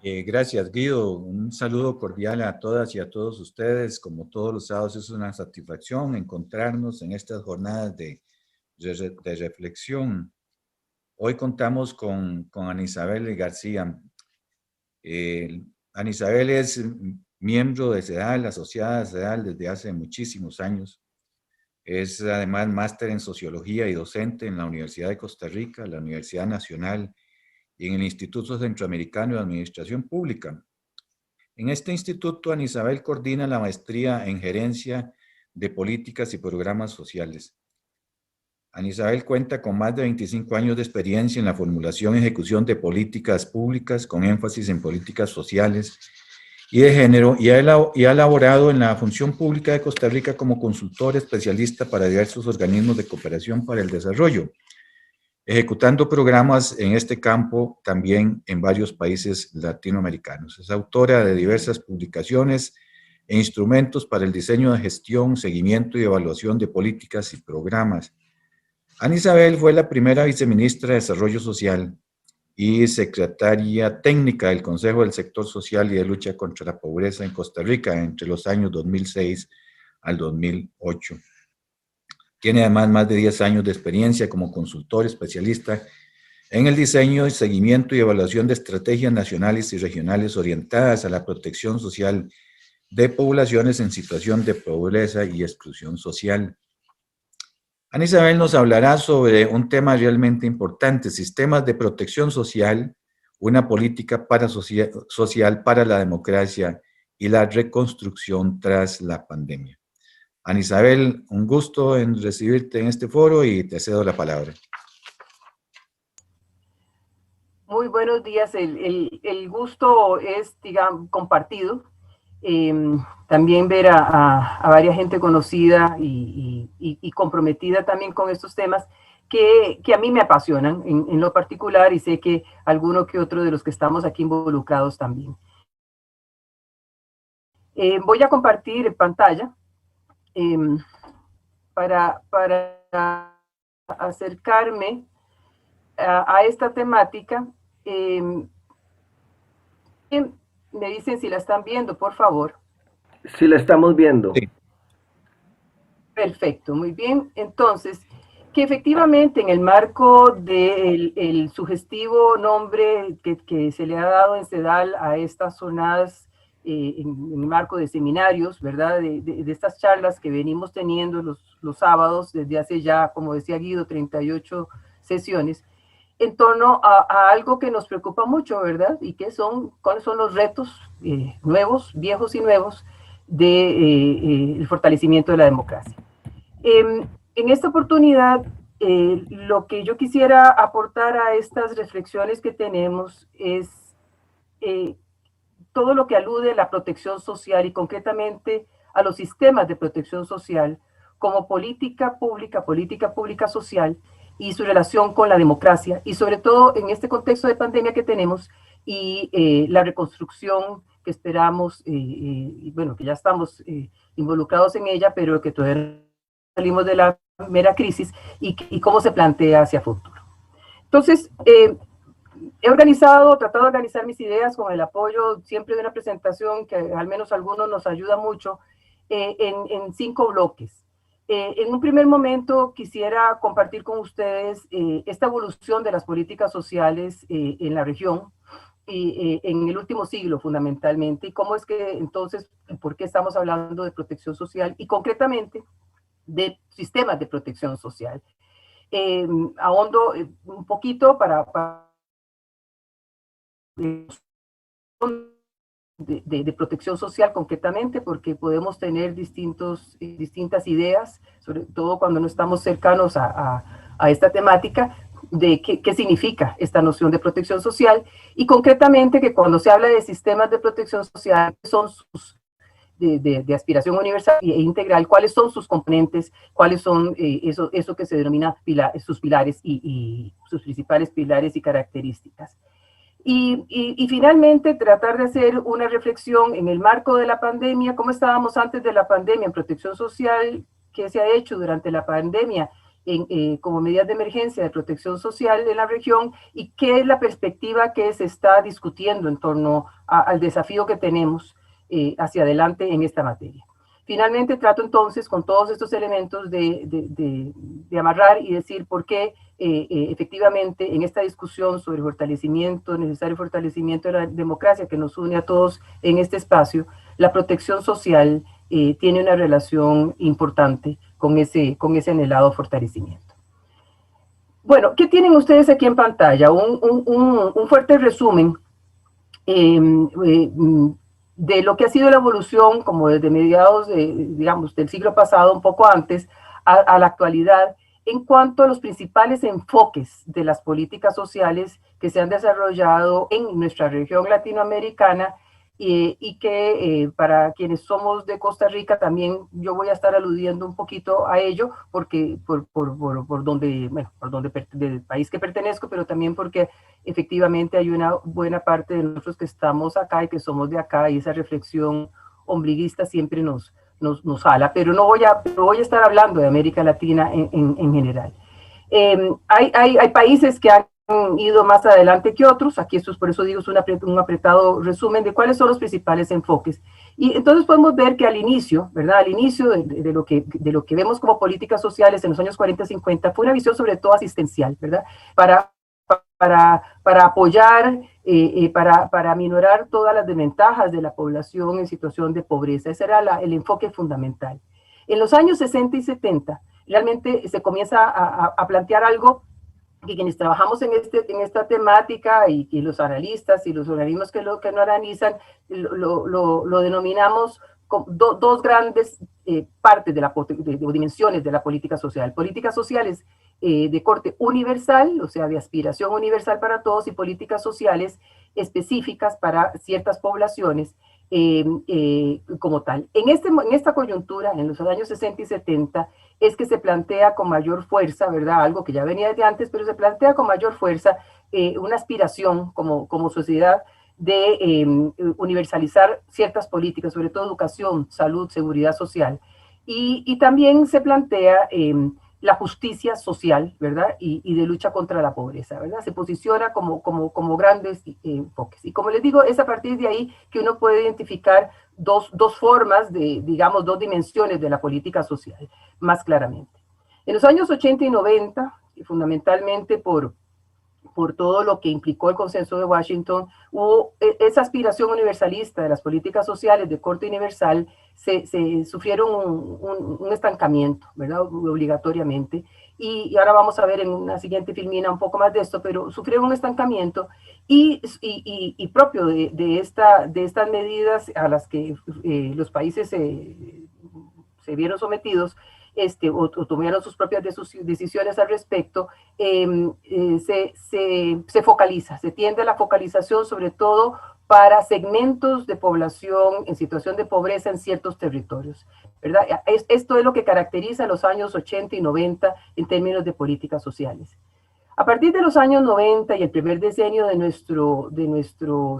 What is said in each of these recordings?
Gracias, Guido. Un saludo cordial a todas y a todos ustedes. Como todos los sábados, es una satisfacción encontrarnos en estas jornadas de reflexión. Hoy contamos con Ana Isabel García. Ana Isabel es miembro de CEDAL, asociada a CEDAL desde hace muchísimos años. Es además máster en Sociología y docente en la Universidad de Costa Rica, la Universidad Nacional y en el Instituto Centroamericano de Administración Pública. En este instituto, Ana Isabel coordina la maestría en Gerencia de Políticas y Programas Sociales. Ana Isabel cuenta con más de 25 años de experiencia en la formulación y ejecución de políticas públicas con énfasis en políticas sociales y de género y ha elaborado en la función pública de Costa Rica como consultor especialista para diversos organismos de cooperación para el desarrollo, ejecutando programas en este campo también en varios países latinoamericanos. Es autora de diversas publicaciones e instrumentos para el diseño de gestión, seguimiento y evaluación de políticas y programas. Ana Isabel fue la primera viceministra de Desarrollo Social y secretaria técnica del Consejo del Sector Social y de Lucha contra la Pobreza en Costa Rica entre los años 2006 al 2008. Tiene además más de 10 años de experiencia como consultor especialista en el diseño, seguimiento y evaluación de estrategias nacionales y regionales orientadas a la protección social de poblaciones en situación de pobreza y exclusión social. Ana Isabel nos hablará sobre un tema realmente importante: sistemas de protección social, una política social para la democracia y la reconstrucción tras la pandemia. Ana Isabel, un gusto en recibirte en este foro y te cedo la palabra. Muy buenos días, el gusto es, digamos, compartido. También ver a varias gente conocida y comprometida también con estos temas que a mí me apasionan en lo particular, y sé que alguno que otro de los que estamos aquí involucrados también. Voy a compartir pantalla para acercarme a esta temática. Me dicen si la están viendo, por favor. Sí, la estamos viendo. Sí. Perfecto, muy bien. Entonces, que efectivamente en el marco del sugestivo nombre que se le ha dado en CEDAL a estas jornadas, en el marco de seminarios, ¿verdad? De estas charlas que venimos teniendo los sábados desde hace ya, como decía Guido, 38 sesiones, en torno a algo que nos preocupa mucho, ¿verdad? Y que cuáles son los retos nuevos, viejos y nuevos, del fortalecimiento de la democracia. En esta oportunidad, lo que yo quisiera aportar a estas reflexiones que tenemos es todo lo que alude a la protección social y concretamente a los sistemas de protección social como política pública social, y su relación con la democracia, y sobre todo en este contexto de pandemia que tenemos y la reconstrucción que esperamos, bueno, que ya estamos involucrados en ella, pero que todavía salimos de la mera crisis, y cómo se plantea hacia futuro. Entonces, he tratado de organizar mis ideas con el apoyo siempre de una presentación que al menos a algunos nos ayuda mucho, en 5 bloques. En un primer momento quisiera compartir con ustedes esta evolución de las políticas sociales en la región y en el último siglo fundamentalmente, y cómo es que entonces, por qué estamos hablando de protección social y concretamente de sistemas de protección social. Ahondo un poquito de protección social concretamente, porque podemos tener distintas ideas, sobre todo cuando no estamos cercanos a esta temática, de qué significa esta noción de protección social, y concretamente que cuando se habla de sistemas de protección social, son sus de aspiración universal e integral, cuáles son sus componentes, cuáles son eso que se denomina sus pilares y sus principales pilares y características. Y finalmente tratar de hacer una reflexión en el marco de la pandemia, cómo estábamos antes de la pandemia en protección social, qué se ha hecho durante la pandemia como medidas de emergencia de protección social en la región y qué es la perspectiva que se está discutiendo en torno al desafío que tenemos hacia adelante en esta materia. Finalmente trato entonces con todos estos elementos de amarrar y decir por qué efectivamente en esta discusión sobre el fortalecimiento, necesario fortalecimiento de la democracia que nos une a todos en este espacio, la protección social tiene una relación importante con ese anhelado fortalecimiento. Bueno, ¿qué tienen ustedes aquí en pantalla? Un fuerte resumen de lo que ha sido la evolución, como desde mediados digamos, del siglo pasado, un poco antes, a la actualidad, en cuanto a los principales enfoques de las políticas sociales que se han desarrollado en nuestra región latinoamericana y que para quienes somos de Costa Rica también yo voy a estar aludiendo un poquito a ello, porque por donde, bueno, del país que pertenezco, pero también porque efectivamente hay una buena parte de nosotros que estamos acá y que somos de acá, y esa reflexión ombliguista siempre nos jala, pero no voy a estar hablando de América Latina en general. Hay países que han ido más adelante que otros. Aquí esto es, por eso digo, es un apretado resumen de cuáles son los principales enfoques. Y entonces podemos ver que al inicio, ¿verdad? Al inicio de lo que vemos como políticas sociales en los años 40 y 50 fue una visión sobre todo asistencial, ¿verdad? Para apoyar, para minorar todas las desventajas de la población en situación de pobreza. Ese era el enfoque fundamental. En los años 60 y 70 realmente se comienza a plantear algo que quienes trabajamos en esta temática y los analistas y los organismos que lo analizan lo denominamos dos grandes partes de dimensiones de la política social. Políticas sociales de corte universal, o sea, de aspiración universal para todos, y políticas sociales específicas para ciertas poblaciones como tal. En esta coyuntura, en los años 60 y 70, es que se plantea con mayor fuerza, ¿verdad? Algo que ya venía desde antes, pero se plantea con mayor fuerza una aspiración como sociedad de universalizar ciertas políticas, sobre todo educación, salud, seguridad social. Y también se plantea la justicia social, ¿verdad? Y de lucha contra la pobreza, ¿verdad? Se posiciona como grandes enfoques. Y como les digo, es a partir de ahí que uno puede identificar dos formas digamos, dos dimensiones de la política social, más claramente. En los años 80 y 90, y fundamentalmente por todo lo que implicó el Consenso de Washington, hubo esa aspiración universalista de las políticas sociales de corte universal, se sufrieron un estancamiento, ¿verdad? Obligatoriamente. Y ahora vamos a ver en una siguiente filmina un poco más de esto, pero sufrieron un estancamiento y propio de estas medidas a las que los países se vieron sometidos, o tomaron sus propias decisiones al respecto, se focaliza, se tiende a la focalización sobre todo para segmentos de población en situación de pobreza en ciertos territorios, ¿verdad? Esto es lo que caracteriza los años 80 y 90 en términos de políticas sociales. A partir de los años 90 y el primer decenio de nuestro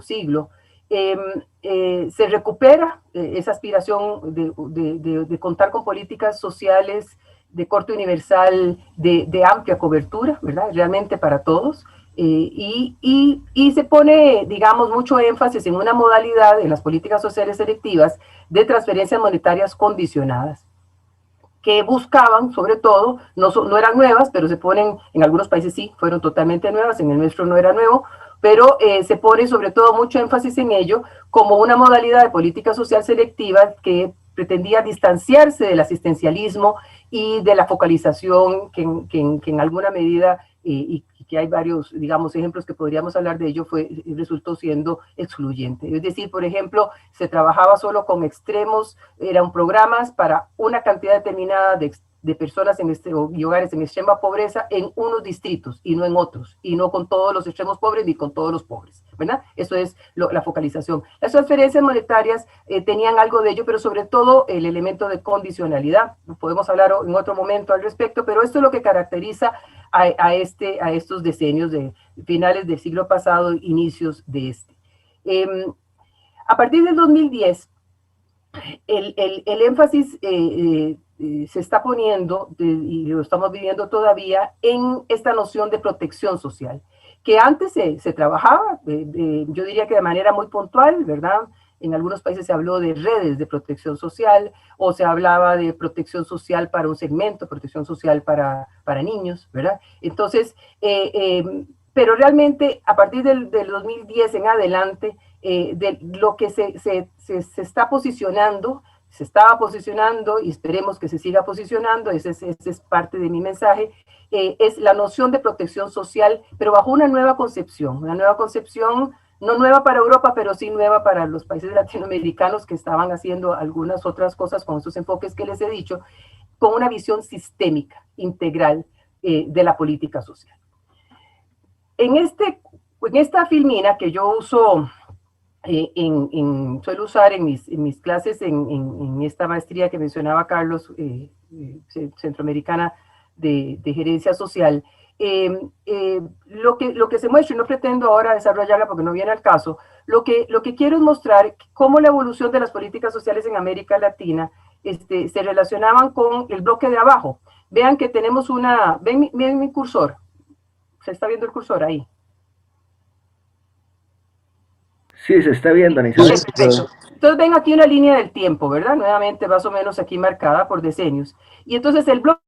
siglo, se recupera esa aspiración de contar con políticas sociales de corte universal de amplia cobertura, ¿verdad? Realmente para todos, y se pone, digamos, mucho énfasis en una modalidad en las políticas sociales selectivas de transferencias monetarias condicionadas, que buscaban, sobre todo, no eran nuevas, pero se ponen, en algunos países sí, fueron totalmente nuevas, en el nuestro no era nuevo, pero se pone sobre todo mucho énfasis en ello como una modalidad de política social selectiva que pretendía distanciarse del asistencialismo y de la focalización que en alguna medida, y que hay varios, digamos, ejemplos que podríamos hablar de ello, resultó siendo excluyente. Es decir, por ejemplo, se trabajaba solo con extremos, eran programas para una cantidad determinada de personas y hogares en extrema pobreza en unos distritos y no en otros, y no con todos los extremos pobres ni con todos los pobres, ¿verdad? Eso es la focalización. Las transferencias monetarias tenían algo de ello, pero sobre todo el elemento de condicionalidad. Podemos hablar en otro momento al respecto, pero esto es lo que caracteriza a estos decenios de finales del siglo pasado, inicios de este. A partir del 2010, el énfasis se está poniendo, y lo estamos viviendo todavía, en esta noción de protección social, que antes se trabajaba, yo diría que de manera muy puntual, ¿verdad? En algunos países se habló de redes de protección social, o se hablaba de protección social para un segmento, protección social para niños, ¿verdad? Entonces, pero realmente a partir del 2010 en adelante, de lo que se está posicionando, se estaba posicionando y esperemos que se siga posicionando, ese es parte de mi mensaje, es la noción de protección social, pero bajo una nueva concepción no nueva para Europa, pero sí nueva para los países latinoamericanos que estaban haciendo algunas otras cosas con esos enfoques que les he dicho, con una visión sistémica, integral de la política social. En esta filmina que yo uso, suelo usar en mis clases en esta maestría que mencionaba Carlos, centroamericana de gerencia social, lo que se muestra, y no pretendo ahora desarrollarla porque no viene al caso, lo que quiero es mostrar cómo la evolución de las políticas sociales en América Latina se relacionaban con el bloque de abajo. Vean que tenemos ven mi cursor, se está viendo el cursor ahí. Sí, se está viendo, Anisabel. Entonces ven aquí una línea del tiempo, ¿verdad? Nuevamente más o menos aquí marcada por decenios. Y entonces el bloque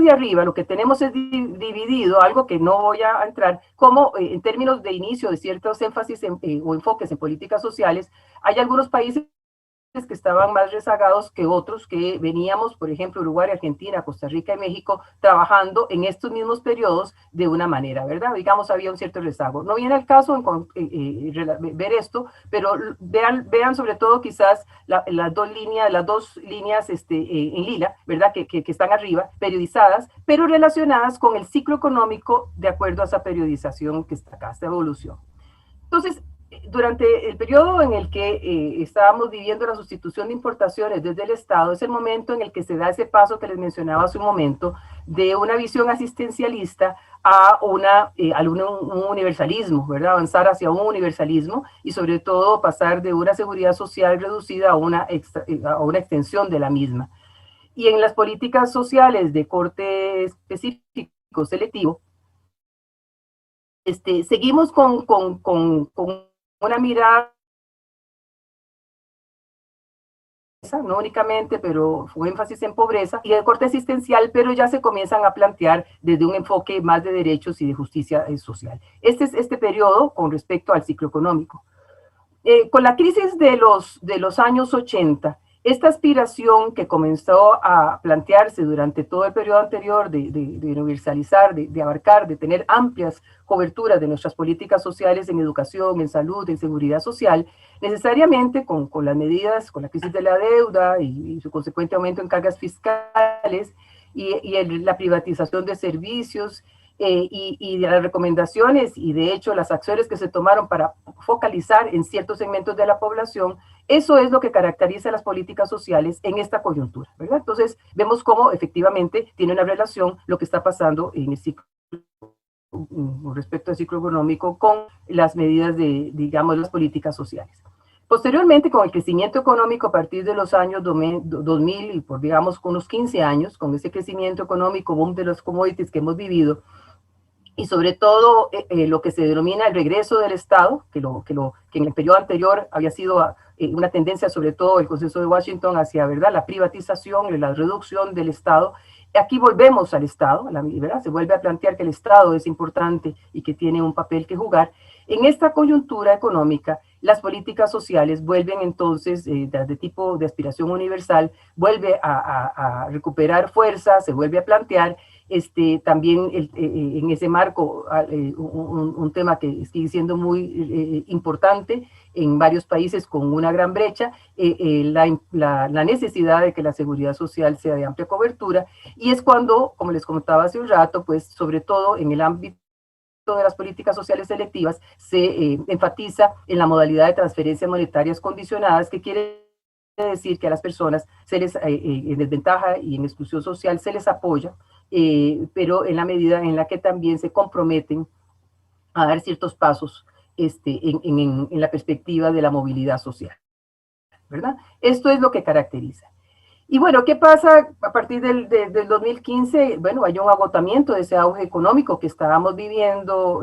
de arriba, lo que tenemos es dividido, algo que no voy a entrar, como en términos de inicio de ciertos énfasis o enfoques en políticas sociales, hay algunos países que estaban más rezagados que otros, que veníamos, por ejemplo, Uruguay, Argentina, Costa Rica y México, trabajando en estos mismos periodos de una manera, ¿verdad? Digamos, había un cierto rezago. No viene al caso ver esto, pero vean sobre todo quizás las dos líneas en lila, ¿verdad? Que están arriba, periodizadas, pero relacionadas con el ciclo económico de acuerdo a esa periodización que está acá, esta evolución. Entonces, durante el periodo en el que estábamos viviendo la sustitución de importaciones desde el Estado, es el momento en el que se da ese paso que les mencionaba hace un momento, de una visión asistencialista a un universalismo, ¿verdad? Avanzar hacia un universalismo y sobre todo pasar de una seguridad social reducida a una extensión de la misma. Y en las políticas sociales de corte específico, selectivo, seguimos con una mirada, no únicamente, pero fue énfasis en pobreza y de corte asistencial, pero ya se comienzan a plantear desde un enfoque más de derechos y de justicia social. Este es este periodo con respecto al ciclo económico. Con la crisis de los años 80, esta aspiración que comenzó a plantearse durante todo el periodo anterior de universalizar, de abarcar, de tener amplias coberturas de nuestras políticas sociales en educación, en salud, en seguridad social, necesariamente con las medidas, con la crisis de la deuda y su consecuente aumento en cargas fiscales y la privatización de servicios, y de las recomendaciones y de hecho las acciones que se tomaron para focalizar en ciertos segmentos de la población, eso es lo que caracteriza las políticas sociales en esta coyuntura, ¿verdad? Entonces vemos cómo efectivamente tiene una relación lo que está pasando en el ciclo, con respecto al ciclo económico, con las medidas de, digamos, las políticas sociales. Posteriormente, con el crecimiento económico a partir de los años 2000 y por, digamos, unos 15 años, con ese crecimiento económico, boom de los commodities que hemos vivido, y sobre todo lo que se denomina el regreso del Estado, que en el periodo anterior había sido una tendencia, sobre todo el Consenso de Washington, hacia, ¿verdad?, la privatización, la reducción del Estado. Aquí volvemos al Estado, ¿verdad? Se vuelve a plantear que el Estado es importante y que tiene un papel que jugar. En esta coyuntura económica, las políticas sociales vuelven entonces, de tipo de aspiración universal, vuelve a recuperar fuerza, se vuelve a plantear también en ese marco un tema que sigue siendo muy importante en varios países con una gran brecha, la necesidad de que la seguridad social sea de amplia cobertura, y es cuando, como les comentaba hace un rato, pues sobre todo en el ámbito de las políticas sociales selectivas se enfatiza en la modalidad de transferencias monetarias condicionadas, que quiere decir que a las personas en desventaja y en exclusión social se les apoya, pero en la medida en la que también se comprometen a dar ciertos pasos en la perspectiva de la movilidad social, ¿verdad? Esto es lo que caracteriza. Y bueno, ¿qué pasa a partir del 2015? Bueno, hay un agotamiento de ese auge económico que estábamos viviendo,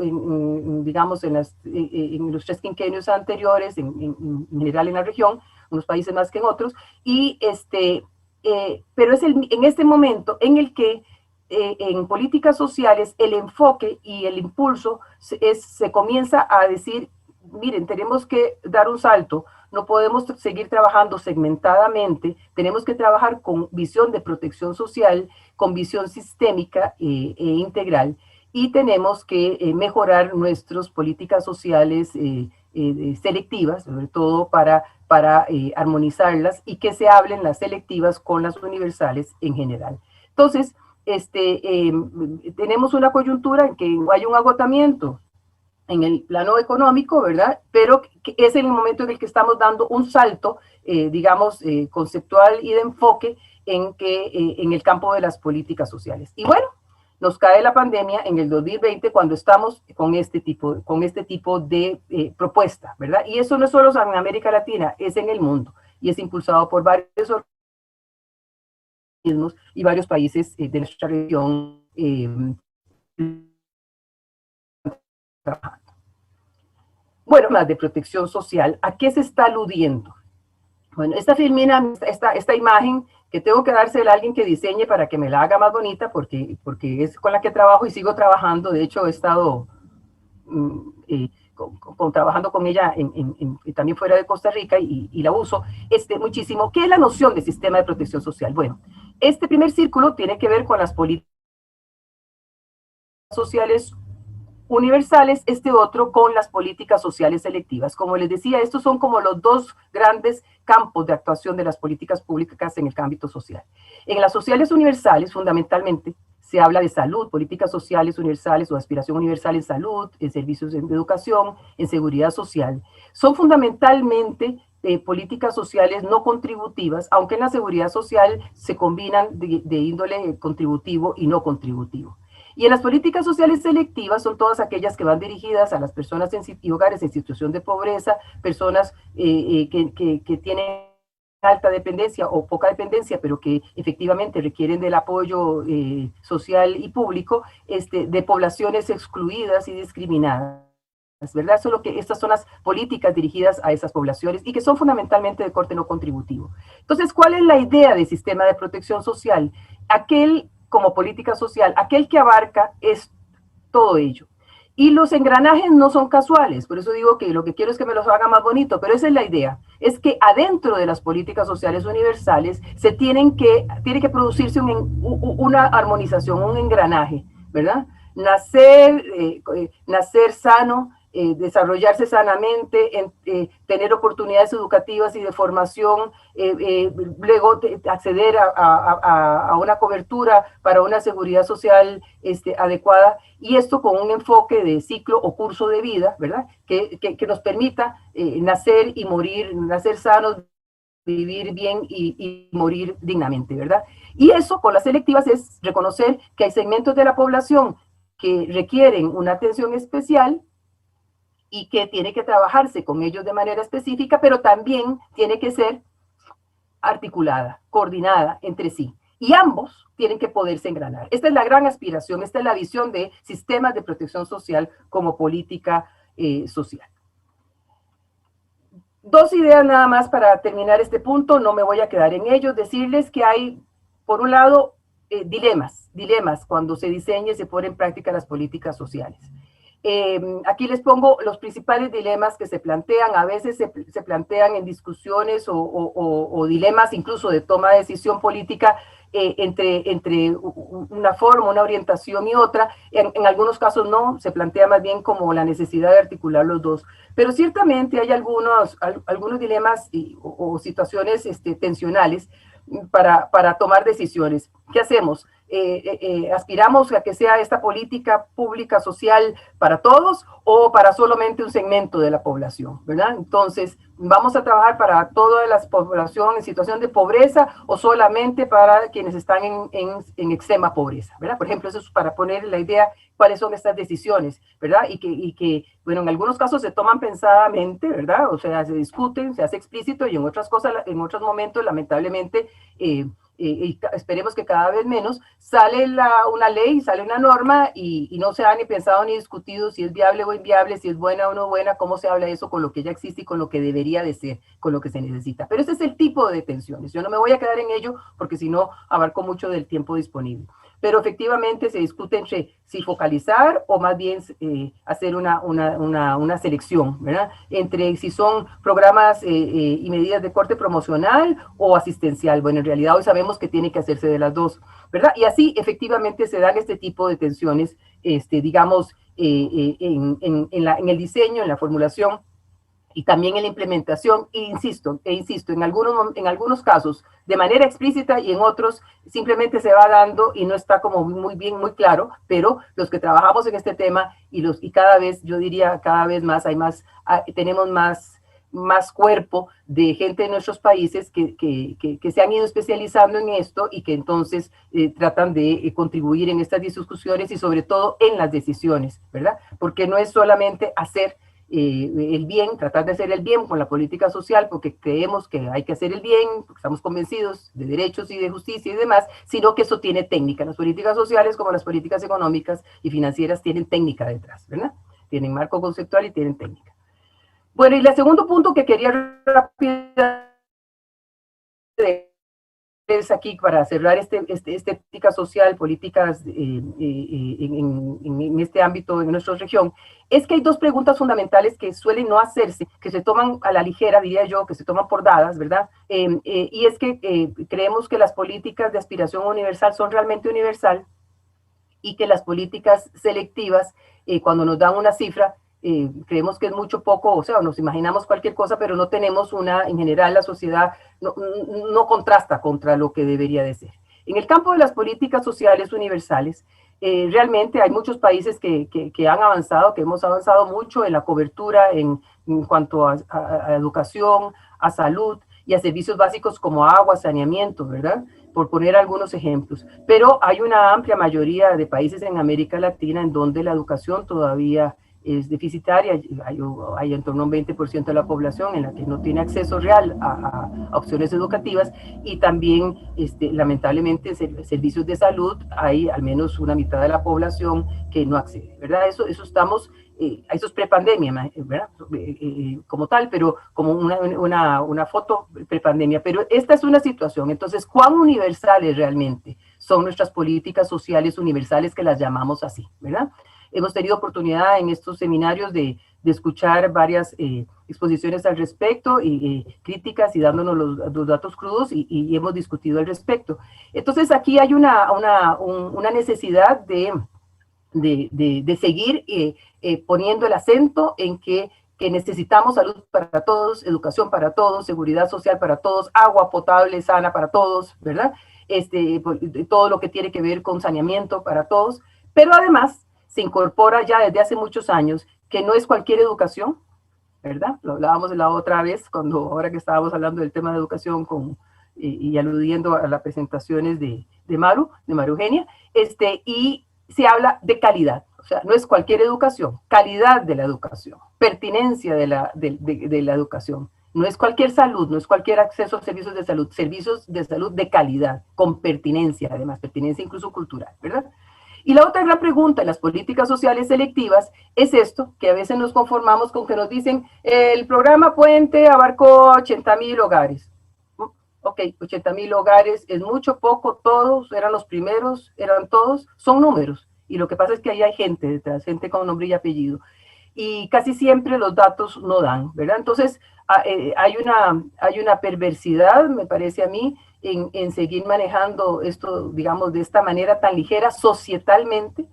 digamos, en los 3 quinquenios anteriores, en general en la región, unos países más que en otros, pero es en este momento en el que en políticas sociales el enfoque y el impulso se comienza a decir, miren, tenemos que dar un salto, no podemos seguir trabajando segmentadamente, tenemos que trabajar con visión de protección social, con visión sistémica e integral, y tenemos que mejorar nuestras políticas sociales selectivas, sobre todo para armonizarlas y que se hablen las selectivas con las universales en general. Entonces, tenemos una coyuntura en que hay un agotamiento en el plano económico, ¿verdad? Pero que es el momento en el que estamos dando un salto, digamos, conceptual y de enfoque en el campo de las políticas sociales. Y bueno, nos cae la pandemia en el 2020 cuando estamos con este tipo de propuesta, ¿verdad? Y eso no es solo en América Latina, es en el mundo y es impulsado por varios organismos y varios países de nuestra región trabajando. Bueno, más de protección social, ¿a qué se está aludiendo? Bueno, esta imagen que tengo que dársela a alguien que diseñe para que me la haga más bonita, porque es con la que trabajo y sigo trabajando. De hecho, he estado trabajando con ella también fuera de Costa Rica y la uso muchísimo. ¿Qué es la noción de sistema de protección social? Bueno, este primer círculo tiene que ver con las políticas sociales universales, este otro con las políticas sociales selectivas. Como les decía, estos son como los dos grandes campos de actuación de las políticas públicas en el ámbito social. En las sociales universales, fundamentalmente, se habla de salud, políticas sociales universales o aspiración universal en salud, en servicios de educación, en seguridad social. Son fundamentalmente políticas sociales no contributivas, aunque en la seguridad social se combinan de índole contributivo y no contributivo. Y en las políticas sociales selectivas son todas aquellas que van dirigidas a las personas y hogares en situación de pobreza, personas que tienen alta dependencia o poca dependencia, pero que efectivamente requieren del apoyo social y público de poblaciones excluidas y discriminadas. ¿Verdad? Estas son las políticas dirigidas a esas poblaciones y que son fundamentalmente de corte no contributivo. Entonces, ¿cuál es la idea del sistema de protección social? Como política social, aquel que abarca es todo ello. Y los engranajes no son casuales, por eso digo que lo que quiero es que me los haga más bonito, pero esa es la idea, es que adentro de las políticas sociales universales tiene que producirse una armonización, un engranaje, ¿verdad? Nacer sano, desarrollarse sanamente, tener oportunidades educativas y de formación, luego acceder a una cobertura para una seguridad social adecuada, y esto con un enfoque de ciclo o curso de vida, ¿verdad? Que nos permita nacer y morir, nacer sanos, vivir bien y morir dignamente, ¿verdad? Y eso con las selectivas es reconocer que hay segmentos de la población que requieren una atención especial y que tiene que trabajarse con ellos de manera específica, pero también tiene que ser articulada, coordinada entre sí. Y ambos tienen que poderse engranar. Esta es la gran aspiración, esta es la visión de sistemas de protección social como política social. Dos ideas nada más para terminar este punto, no me voy a quedar en ellos, decirles que hay, por un lado, dilemas cuando se diseña y se pone en práctica las políticas sociales. Aquí les pongo los principales dilemas que se plantean. A veces se plantean en discusiones o dilemas incluso de toma de decisión política entre una forma, una orientación y otra. En algunos casos no, se plantea más bien como la necesidad de articular los dos. Pero ciertamente hay algunos dilemas o situaciones tensionales para tomar decisiones. ¿Qué hacemos? ¿Aspiramos a que sea esta política pública social para todos o para solamente un segmento de la población, ¿verdad? Entonces, ¿vamos a trabajar para toda la población en situación de pobreza o solamente para quienes están en extrema pobreza, ¿verdad? Por ejemplo, eso es para poner la idea cuáles son estas decisiones, ¿verdad? Y que, bueno, en algunos casos se toman pensadamente, ¿verdad? O sea, se discuten, se hace explícito, y en otras cosas, en otros momentos, lamentablemente, y esperemos que cada vez menos, sale una ley, sale una norma y no se ha ni pensado ni discutido si es viable o inviable, si es buena o no buena, cómo se habla eso con lo que ya existe y con lo que debería de ser, con lo que se necesita. Pero ese es el tipo de tensiones. Yo no me voy a quedar en ello porque si no abarco mucho del tiempo disponible. Pero efectivamente se discute entre si focalizar o más bien hacer una selección, ¿verdad? Entre si son programas y medidas de corte promocional o asistencial. Bueno, en realidad hoy sabemos que tiene que hacerse de las dos, ¿verdad? Y así efectivamente se dan este tipo de tensiones, digamos, en el diseño, en la formulación y también en la implementación, insisto, en algunos casos de manera explícita y en otros simplemente se va dando y no está como muy bien, muy claro, pero los que trabajamos en este tema y cada vez, yo diría cada vez más, tenemos más cuerpo de gente de nuestros países que se han ido especializando en esto y que entonces tratan de contribuir en estas discusiones y sobre todo en las decisiones, ¿verdad? Porque no es solamente hacer el bien, tratar de hacer el bien con la política social, porque creemos que hay que hacer el bien, porque estamos convencidos de derechos y de justicia y demás, sino que eso tiene técnica. Las políticas sociales, como las políticas económicas y financieras, tienen técnica detrás, ¿verdad? Tienen marco conceptual y tienen técnica. Bueno, y el segundo punto que quería rápidamente aquí para cerrar esta ética social, políticas en este ámbito, en nuestra región, es que hay dos preguntas fundamentales que suelen no hacerse, que se toman a la ligera, diría yo, que se toman por dadas, ¿verdad? Y es que creemos que las políticas de aspiración universal son realmente universal y que las políticas selectivas, cuando nos dan una cifra, creemos que es mucho poco, o sea, nos imaginamos cualquier cosa, pero no tenemos en general la sociedad no contrasta contra lo que debería de ser. En el campo de las políticas sociales universales, realmente hay muchos países que han avanzado, que hemos avanzado mucho en la cobertura en cuanto a educación, a salud y a servicios básicos como agua, saneamiento, ¿verdad? Por poner algunos ejemplos. Pero hay una amplia mayoría de países en América Latina en donde la educación todavía es deficitaria, hay en torno a un 20% de la población en la que no tiene acceso real a opciones educativas y también lamentablemente servicios de salud hay al menos una mitad de la población que no accede, ¿verdad? Eso estamos, eso es prepandemia, ¿verdad? Como tal, pero como una foto prepandemia, pero esta es una situación. Entonces, ¿cuán universales realmente son nuestras políticas sociales universales, que las llamamos así, ¿verdad? Hemos tenido oportunidad en estos seminarios de escuchar varias exposiciones al respecto y críticas y dándonos los datos crudos y hemos discutido al respecto. Entonces aquí hay una necesidad de seguir poniendo el acento en que necesitamos salud para todos, educación para todos, seguridad social para todos, agua potable, sana para todos, ¿verdad? Todo lo que tiene que ver con saneamiento para todos, pero además se incorpora ya desde hace muchos años que no es cualquier educación, ¿verdad? Lo hablábamos la otra vez, ahora que estábamos hablando del tema de educación y aludiendo a las presentaciones de Maru Eugenia, y se habla de calidad, o sea, no es cualquier educación, calidad de la educación, pertinencia de la educación. No es cualquier salud, no es cualquier acceso a servicios de salud de calidad, con pertinencia, además, pertinencia incluso cultural, ¿verdad? Y la otra gran pregunta en las políticas sociales selectivas es esto, que a veces nos conformamos con que nos dicen, el programa Puente abarcó 80,000 hogares. Ok, 80,000 hogares es mucho, poco, todos, eran los primeros, eran todos, son números. Y lo que pasa es que ahí hay gente detrás, gente con nombre y apellido. Y casi siempre los datos no dan, ¿verdad? Entonces, hay una perversidad, me parece a mí, en seguir manejando esto, digamos, de esta manera tan ligera societalmente,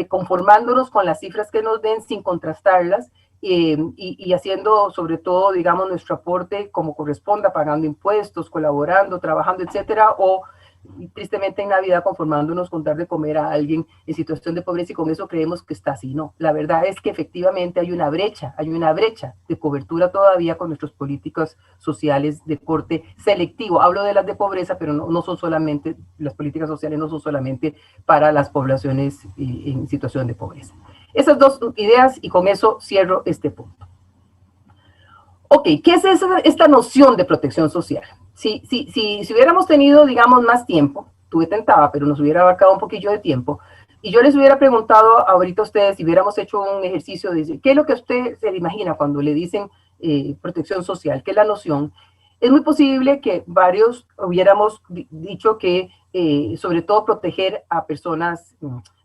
conformándonos con las cifras que nos den sin contrastarlas y haciendo sobre todo, digamos, nuestro aporte como corresponda, pagando impuestos, colaborando, trabajando, etcétera, o y tristemente en Navidad conformándonos con dar de comer a alguien en situación de pobreza y con eso creemos que está así. No, la verdad es que efectivamente hay una brecha de cobertura todavía con nuestras políticas sociales de corte selectivo. Hablo de las de pobreza, pero no son solamente, las políticas sociales no son solamente para las poblaciones en situación de pobreza. Esas dos ideas y con eso cierro este punto. Ok, ¿qué es esta noción de protección social? Si hubiéramos tenido, digamos, más tiempo, tuve tentaba, pero nos hubiera abarcado un poquillo de tiempo, y yo les hubiera preguntado ahorita a ustedes, si hubiéramos hecho un ejercicio de decir, ¿qué es lo que usted se imagina cuando le dicen protección social? ¿Qué es la noción? Es muy posible que varios hubiéramos dicho que, sobre todo, proteger a personas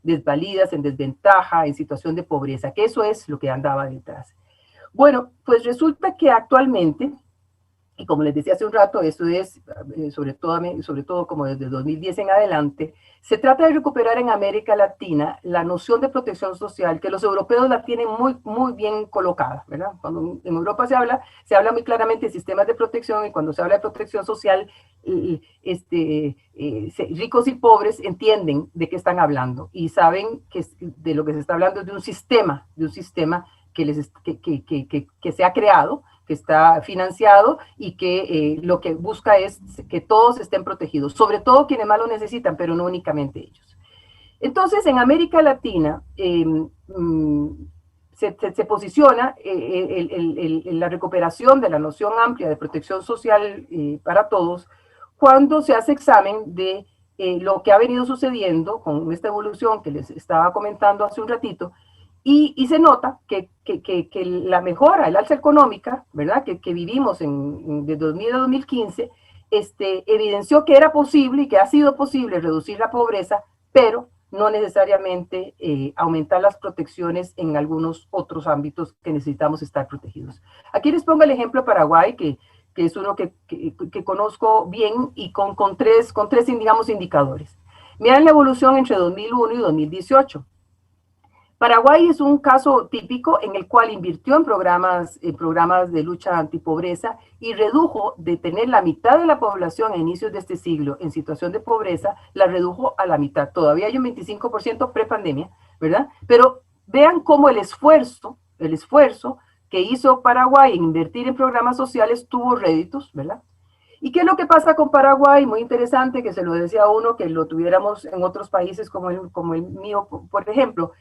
desvalidas, en desventaja, en situación de pobreza, que eso es lo que andaba detrás. Bueno, pues resulta que actualmente, y como les decía hace un rato, esto es sobre todo como desde 2010 en adelante, se trata de recuperar en América Latina la noción de protección social, que los europeos la tienen muy bien colocada, ¿verdad? Cuando en Europa se habla muy claramente de sistemas de protección, y cuando se habla de protección social, ricos y pobres entienden de qué están hablando, y saben que de lo que se está hablando es de un sistema que se ha creado, que está financiado y que lo que busca es que todos estén protegidos, sobre todo quienes más lo necesitan, pero no únicamente ellos. Entonces, en América Latina se posiciona la recuperación de la noción amplia de protección social para todos cuando se hace examen de lo que ha venido sucediendo con esta evolución que les estaba comentando hace un ratito. Y se nota que la mejora, el alza económica, ¿verdad?, que vivimos de 2000 a 2015, evidenció que era posible y que ha sido posible reducir la pobreza, pero no necesariamente aumentar las protecciones en algunos otros ámbitos que necesitamos estar protegidos. Aquí les pongo el ejemplo de Paraguay, que es uno que conozco bien y con tres, digamos, indicadores. Miren la evolución entre 2001 y 2018. Paraguay es un caso típico en el cual invirtió en programas de lucha antipobreza y redujo de tener la mitad de la población a inicios de este siglo en situación de pobreza, la redujo a la mitad. Todavía hay un 25% prepandemia, ¿verdad? Pero vean cómo el esfuerzo que hizo Paraguay en invertir en programas sociales tuvo réditos, ¿verdad? ¿Y qué es lo que pasa con Paraguay? Muy interesante, que se lo decía a uno, que lo tuviéramos en otros países como el mío, por ejemplo.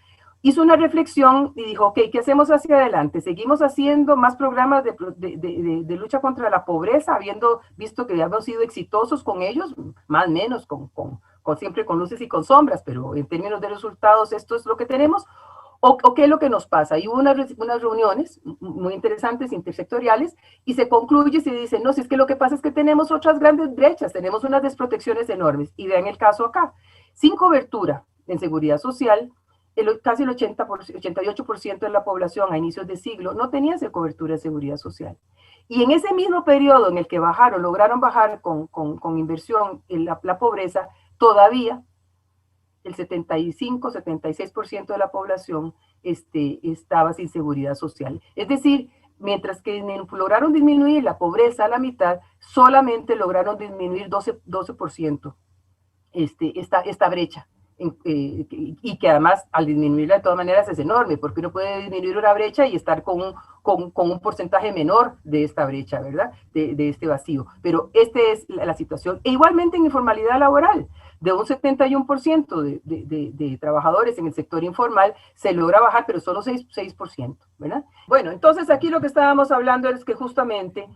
Hizo una reflexión y dijo, ok, ¿qué hacemos hacia adelante? ¿Seguimos haciendo más programas de lucha contra la pobreza, habiendo visto que hemos sido exitosos con ellos? Más o menos, siempre con luces y con sombras, pero en términos de resultados esto es lo que tenemos. ¿O qué es lo que nos pasa? Y hubo unas reuniones muy interesantes, intersectoriales, y se concluye y se dice, no, si es que lo que pasa es que tenemos otras grandes brechas, tenemos unas desprotecciones enormes. Y vean el caso acá. Sin cobertura en seguridad social, casi el 88% de la población a inicios de siglo no tenía esa cobertura de seguridad social. Y en ese mismo periodo en el que lograron bajar con inversión en la pobreza, todavía el 75-76% de la población estaba sin seguridad social. Es decir, mientras que lograron disminuir la pobreza a la mitad, solamente lograron disminuir 12% esta brecha. Y que además al disminuirla de todas maneras es enorme, porque uno puede disminuir una brecha y estar con un porcentaje menor de esta brecha, ¿verdad? De este vacío. Pero esta es la situación. E igualmente en informalidad laboral, de un 71% de trabajadores en el sector informal se logra bajar, pero solo 6%, ¿verdad? Bueno, entonces aquí lo que estábamos hablando es que justamente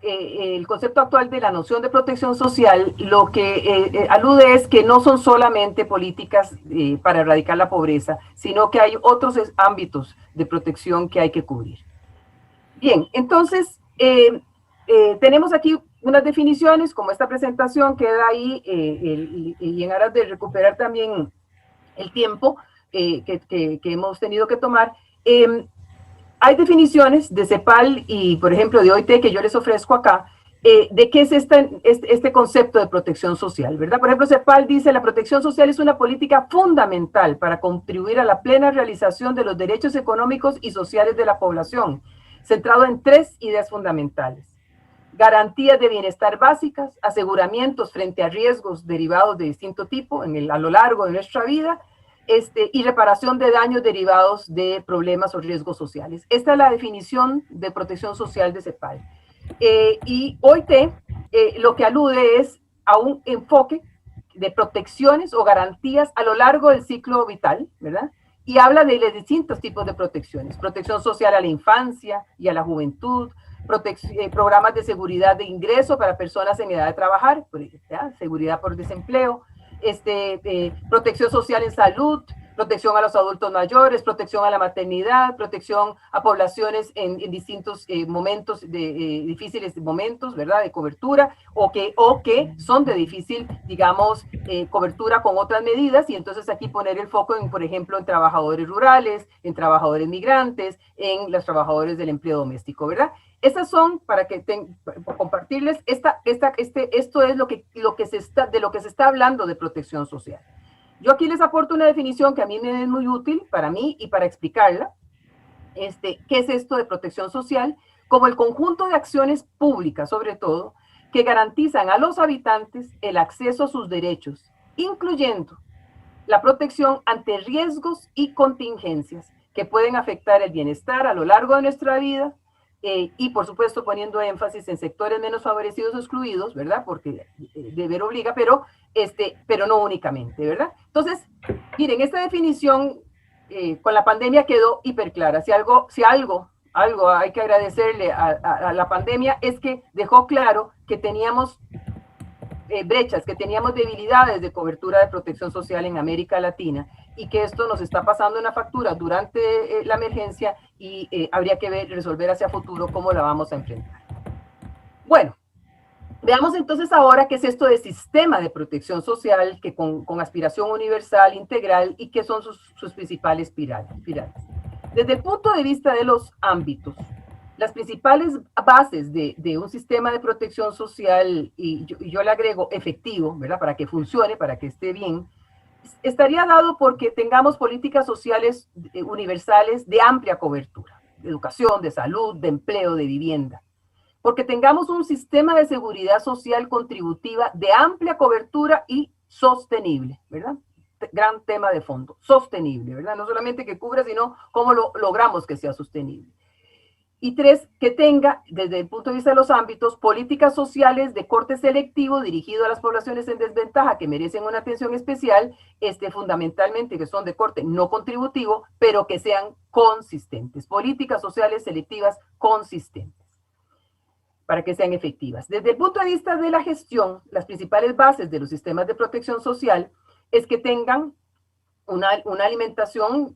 el concepto actual de la noción de protección social lo que alude es que no son solamente políticas para erradicar la pobreza, sino que hay otros ámbitos de protección que hay que cubrir. Bien, entonces tenemos aquí unas definiciones, como esta presentación queda ahí, y en aras de recuperar también el tiempo que hemos tenido que tomar. Hay definiciones de CEPAL y, por ejemplo, de OIT que yo les ofrezco acá, de qué es este concepto de protección social, ¿verdad? Por ejemplo, CEPAL dice, la protección social es una política fundamental para contribuir a la plena realización de los derechos económicos y sociales de la población, centrado en 3 ideas fundamentales. garantías de bienestar básicas, aseguramientos frente a riesgos derivados de distinto tipo a lo largo de nuestra vida, y reparación de daños derivados de problemas o riesgos sociales. Esta es la definición de protección social de CEPAL. Y OIT lo que alude es a un enfoque de protecciones o garantías a lo largo del ciclo vital, ¿verdad? Y habla de los distintos tipos de protecciones. Protección social a la infancia y a la juventud, programas de seguridad de ingreso para personas en edad de trabajar, ¿ya? Seguridad por desempleo, protección social en salud, protección a los adultos mayores, protección a la maternidad, protección a poblaciones en distintos momentos, difíciles momentos, ¿verdad?, de cobertura, o que son de difícil, digamos, cobertura con otras medidas, y entonces aquí poner el foco en, por ejemplo, en trabajadores rurales, en trabajadores migrantes, en los trabajadores del empleo doméstico, ¿verdad? Estas son, para que compartirles, esto es de lo que se está hablando de protección social. Yo aquí les aporto una definición que a mí me es muy útil para mí y para explicarla. ¿Qué es esto de protección social? Como el conjunto de acciones públicas, sobre todo, que garantizan a los habitantes el acceso a sus derechos, incluyendo la protección ante riesgos y contingencias que pueden afectar el bienestar a lo largo de nuestra vida, y por supuesto poniendo énfasis en sectores menos favorecidos o excluidos, ¿verdad? Porque deber obliga, pero no únicamente, ¿verdad? Entonces, miren, esta definición con la pandemia quedó hiper clara. Si algo hay que agradecerle a la pandemia es que dejó claro que teníamos brechas, que teníamos debilidades de cobertura de protección social en América Latina, y que esto nos está pasando una factura durante la emergencia, y habría que resolver hacia futuro cómo la vamos a enfrentar. Bueno, veamos entonces ahora qué es esto de sistema de protección social, que con aspiración universal, integral, y qué son sus principales pilares. Desde el punto de vista de los ámbitos, las principales bases de un sistema de protección social, y yo le agrego efectivo, ¿verdad?, para que funcione, para que esté bien, estaría dado porque tengamos políticas sociales universales de amplia cobertura, de educación, de salud, de empleo, de vivienda. Porque tengamos un sistema de seguridad social contributiva de amplia cobertura y sostenible, ¿verdad? Gran tema de fondo, sostenible, ¿verdad? No solamente que cubra, sino cómo logramos que sea sostenible. Y 3, que tenga, desde el punto de vista de los ámbitos, políticas sociales de corte selectivo dirigido a las poblaciones en desventaja que merecen una atención especial, fundamentalmente que son de corte no contributivo, pero que sean consistentes. Políticas sociales selectivas consistentes, para que sean efectivas. Desde el punto de vista de la gestión, las principales bases de los sistemas de protección social es que tengan una alimentación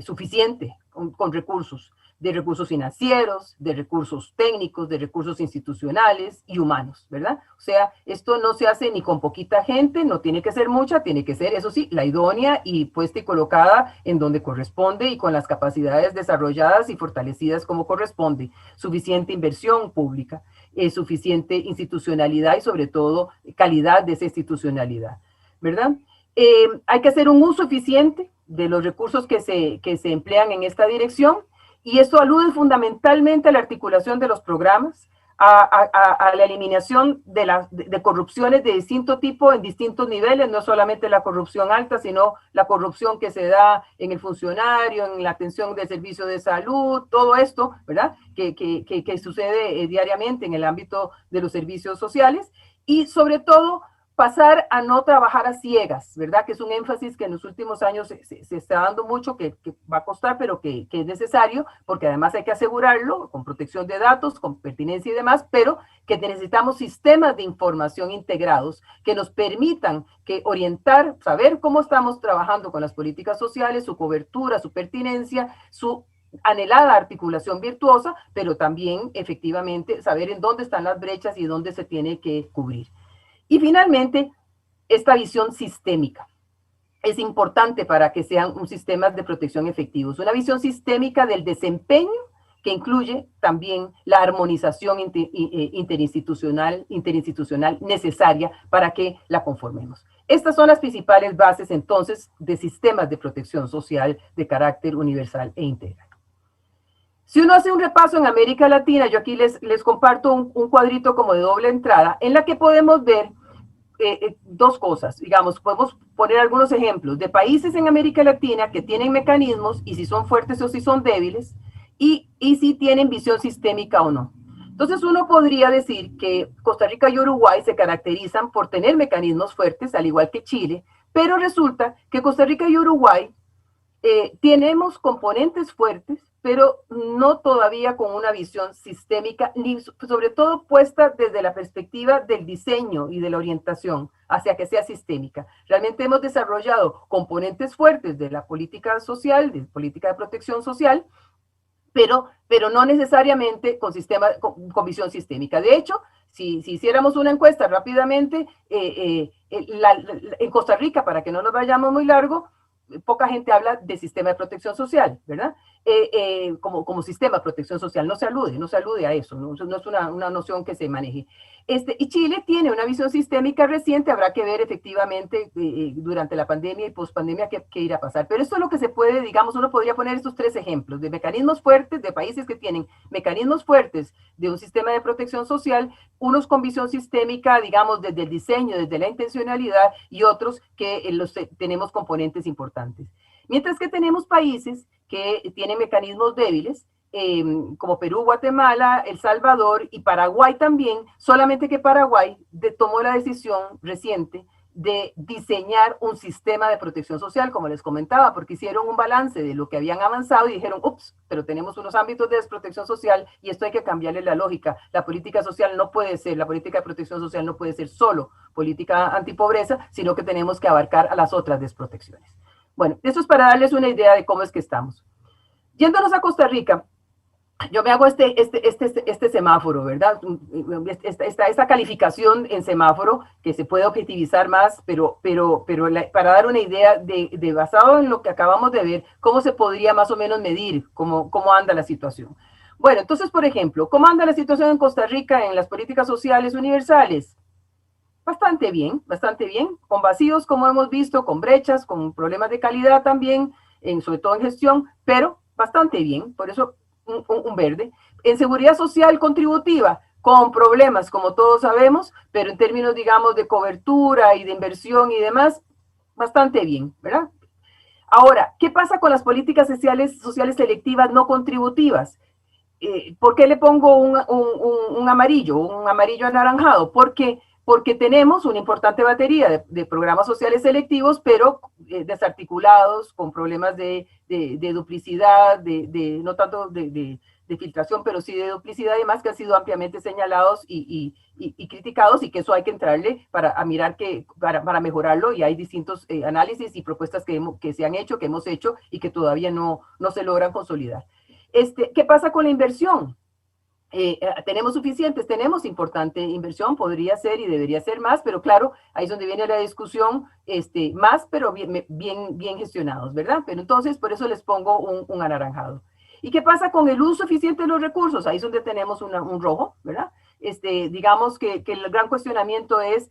suficiente con recursos, de recursos financieros, de recursos técnicos, de recursos institucionales y humanos, ¿verdad? O sea, esto no se hace ni con poquita gente, no tiene que ser mucha, tiene que ser, eso sí, la idónea y puesta y colocada en donde corresponde y con las capacidades desarrolladas y fortalecidas como corresponde. Suficiente inversión pública, suficiente institucionalidad y sobre todo calidad de esa institucionalidad, ¿verdad? Hay que hacer un uso eficiente de los recursos que se emplean en esta dirección, y esto alude fundamentalmente a la articulación de los programas, a la eliminación de corrupciones de distinto tipo en distintos niveles, no solamente la corrupción alta, sino la corrupción que se da en el funcionario, en la atención del servicio de salud, todo esto, ¿verdad?, que sucede diariamente en el ámbito de los servicios sociales, y sobre todo pasar a no trabajar a ciegas, ¿verdad? Que es un énfasis que en los últimos años se está dando mucho, que va a costar, pero que es necesario, porque además hay que asegurarlo con protección de datos, con pertinencia y demás, pero que necesitamos sistemas de información integrados que nos permitan orientar, saber cómo estamos trabajando con las políticas sociales, su cobertura, su pertinencia, su anhelada articulación virtuosa, pero también efectivamente saber en dónde están las brechas y dónde se tiene que cubrir. Y finalmente, esta visión sistémica es importante para que sean un sistema de protección efectivos. Una visión sistémica del desempeño que incluye también la armonización interinstitucional necesaria para que la conformemos. Estas son las principales bases, entonces, de sistemas de protección social de carácter universal e integral. Si uno hace un repaso en América Latina, yo aquí les comparto un cuadrito como de doble entrada, en la que podemos ver dos cosas, digamos, podemos poner algunos ejemplos de países en América Latina que tienen mecanismos y si son fuertes o si son débiles y si tienen visión sistémica o no. Entonces uno podría decir que Costa Rica y Uruguay se caracterizan por tener mecanismos fuertes, al igual que Chile, pero resulta que Costa Rica y Uruguay tenemos componentes fuertes, pero no todavía con una visión sistémica, ni sobre todo puesta desde la perspectiva del diseño y de la orientación hacia que sea sistémica. Realmente hemos desarrollado componentes fuertes de la política social, de política de protección social, pero no necesariamente con visión sistémica. De hecho, si hiciéramos una encuesta rápidamente, en Costa Rica, para que no nos vayamos muy largo, poca gente habla de sistema de protección social, ¿verdad? Como sistema de protección social, no se alude a eso, no es una noción que se maneje. Y Chile tiene una visión sistémica reciente, habrá que ver efectivamente durante la pandemia y pospandemia qué irá a pasar. Pero esto es lo que se puede, digamos, uno podría poner estos tres ejemplos de mecanismos fuertes, de países que tienen mecanismos fuertes de un sistema de protección social, unos con visión sistémica, digamos, desde el diseño, desde la intencionalidad, y otros que tenemos componentes importantes. Mientras que tenemos países que tienen mecanismos débiles, como Perú, Guatemala, El Salvador y Paraguay también, solamente que Paraguay tomó la decisión reciente de diseñar un sistema de protección social, como les comentaba, porque hicieron un balance de lo que habían avanzado y dijeron, ups, pero tenemos unos ámbitos de desprotección social y esto hay que cambiarle la lógica. La política social no puede ser, la política de protección social no puede ser solo política antipobreza, sino que tenemos que abarcar a las otras desprotecciones. Bueno, eso es para darles una idea de cómo es que estamos. Yéndonos a Costa Rica, yo me hago este semáforo, ¿verdad? Esta calificación en semáforo que se puede objetivizar más, pero para dar una idea de basado en lo que acabamos de ver, cómo se podría más o menos medir cómo anda la situación. Bueno, entonces, por ejemplo, ¿cómo anda la situación en Costa Rica en las políticas sociales universales? Bastante bien, con vacíos, como hemos visto, con brechas, con problemas de calidad también, sobre todo en gestión, pero bastante bien, por eso un verde. En seguridad social contributiva, con problemas, como todos sabemos, pero en términos, digamos, de cobertura y de inversión y demás, bastante bien, ¿verdad? Ahora, ¿qué pasa con las políticas sociales selectivas no contributivas? ¿Por qué le pongo un amarillo anaranjado? Porque tenemos una importante batería de programas sociales selectivos, pero desarticulados, con problemas de duplicidad, no tanto de filtración, pero sí de duplicidad y demás, que han sido ampliamente señalados y criticados, y que eso hay que entrarle para mirar para mejorarlo, y hay distintos análisis y propuestas que se han hecho, que hemos hecho, y que todavía no se logran consolidar. ¿Qué pasa con la inversión? Tenemos suficientes, tenemos importante inversión, podría ser y debería ser más, pero claro, ahí es donde viene la discusión, más, pero bien gestionados, ¿verdad? Pero entonces, por eso les pongo un anaranjado. ¿Y qué pasa con el uso eficiente de los recursos? Ahí es donde tenemos un rojo, ¿verdad? Digamos que el gran cuestionamiento es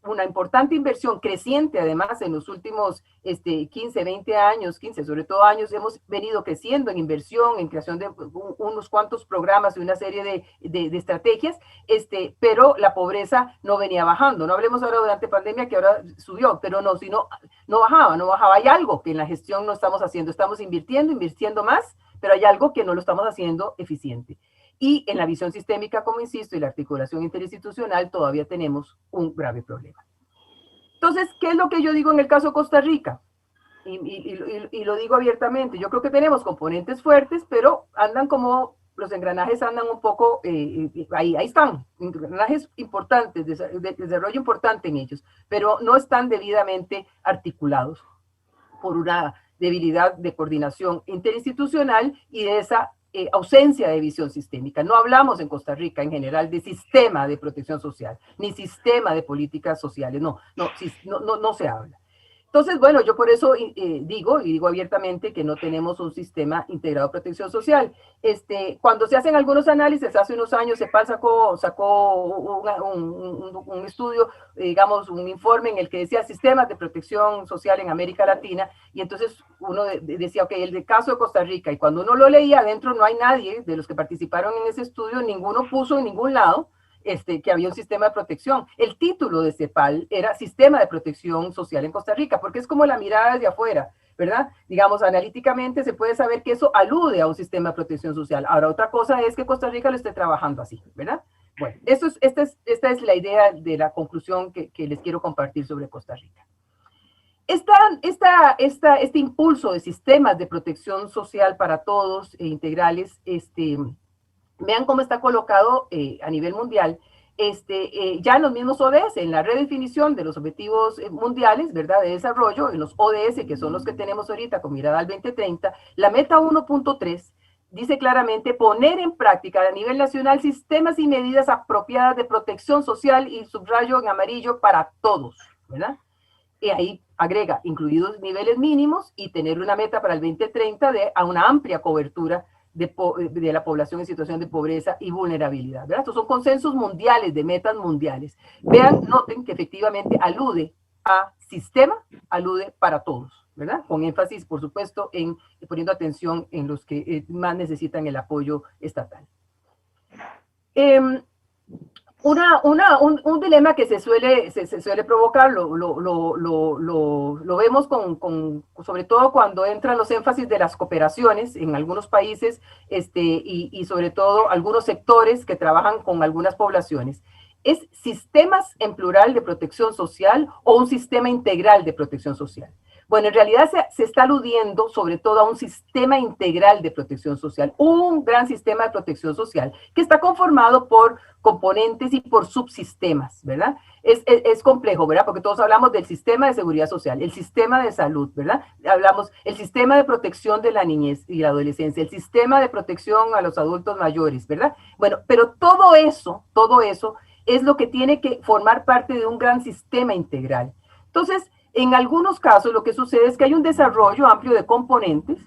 una importante inversión creciente, además, en los últimos 15, 20 años, 15 sobre todo años, hemos venido creciendo en inversión, en creación de unos cuantos programas y una serie de estrategias, pero la pobreza no venía bajando. No hablemos ahora durante pandemia, que ahora subió, pero no bajaba. Hay algo que en la gestión no estamos haciendo, estamos invirtiendo más, pero hay algo que no lo estamos haciendo eficiente. Y en la visión sistémica, como insisto, y la articulación interinstitucional, todavía tenemos un grave problema. Entonces, ¿qué es lo que yo digo en el caso de Costa Rica? Y lo digo abiertamente. Yo creo que tenemos componentes fuertes, pero los engranajes andan un poco, ahí están, engranajes importantes, desarrollo importante en ellos, pero no están debidamente articulados por una debilidad de coordinación interinstitucional y de esa ausencia de visión sistémica. No hablamos en Costa Rica en general de sistema de protección social, ni sistema de políticas sociales, no se habla. Entonces, bueno, yo por eso digo abiertamente que no tenemos un sistema integrado de protección social. Cuando se hacen algunos análisis, hace unos años CEPAL sacó un estudio, digamos, un informe en el que decía sistemas de protección social en América Latina, y entonces uno decía, ok, el caso de Costa Rica, y cuando uno lo leía adentro no hay nadie de los que participaron en ese estudio, ninguno puso en ningún lado que había un sistema de protección. El título de CEPAL era Sistema de Protección Social en Costa Rica, porque es como la mirada desde afuera, ¿verdad? Digamos, analíticamente se puede saber que eso alude a un sistema de protección social. Ahora, otra cosa es que Costa Rica lo esté trabajando así, ¿verdad? Bueno, esta es la idea de la conclusión que les quiero compartir sobre Costa Rica. Este impulso de sistemas de protección social para todos e integrales, vean cómo está colocado a nivel mundial, ya en los mismos ODS, en la redefinición de los objetivos mundiales, ¿verdad?, de desarrollo, en los ODS, que son los que tenemos ahorita con mirada al 2030, la meta 1.3 dice claramente poner en práctica a nivel nacional sistemas y medidas apropiadas de protección social, y subrayo en amarillo, para todos, ¿verdad? Y ahí agrega, incluidos niveles mínimos, y tener una meta para el 2030 a una amplia cobertura de la población en situación de pobreza y vulnerabilidad, ¿verdad? Estos son consensos mundiales, de metas mundiales. Vean, noten que efectivamente alude a sistema, alude para todos, ¿verdad? Con énfasis, por supuesto, en poniendo atención en los que más necesitan el apoyo estatal. Un dilema que se suele provocar, lo vemos sobre todo cuando entran los énfasis de las cooperaciones en algunos países, y sobre todo algunos sectores que trabajan con algunas poblaciones. ¿Es sistemas en plural de protección social o un sistema integral de protección social? Bueno, en realidad se está aludiendo sobre todo a un sistema integral de protección social, un gran sistema de protección social que está conformado por componentes y por subsistemas, ¿verdad? Es complejo, ¿verdad? Porque todos hablamos del sistema de seguridad social, el sistema de salud, ¿verdad? Hablamos el sistema de protección de la niñez y la adolescencia, el sistema de protección a los adultos mayores, ¿verdad? Bueno, pero todo eso es lo que tiene que formar parte de un gran sistema integral. Entonces, en algunos casos lo que sucede es que hay un desarrollo amplio de componentes,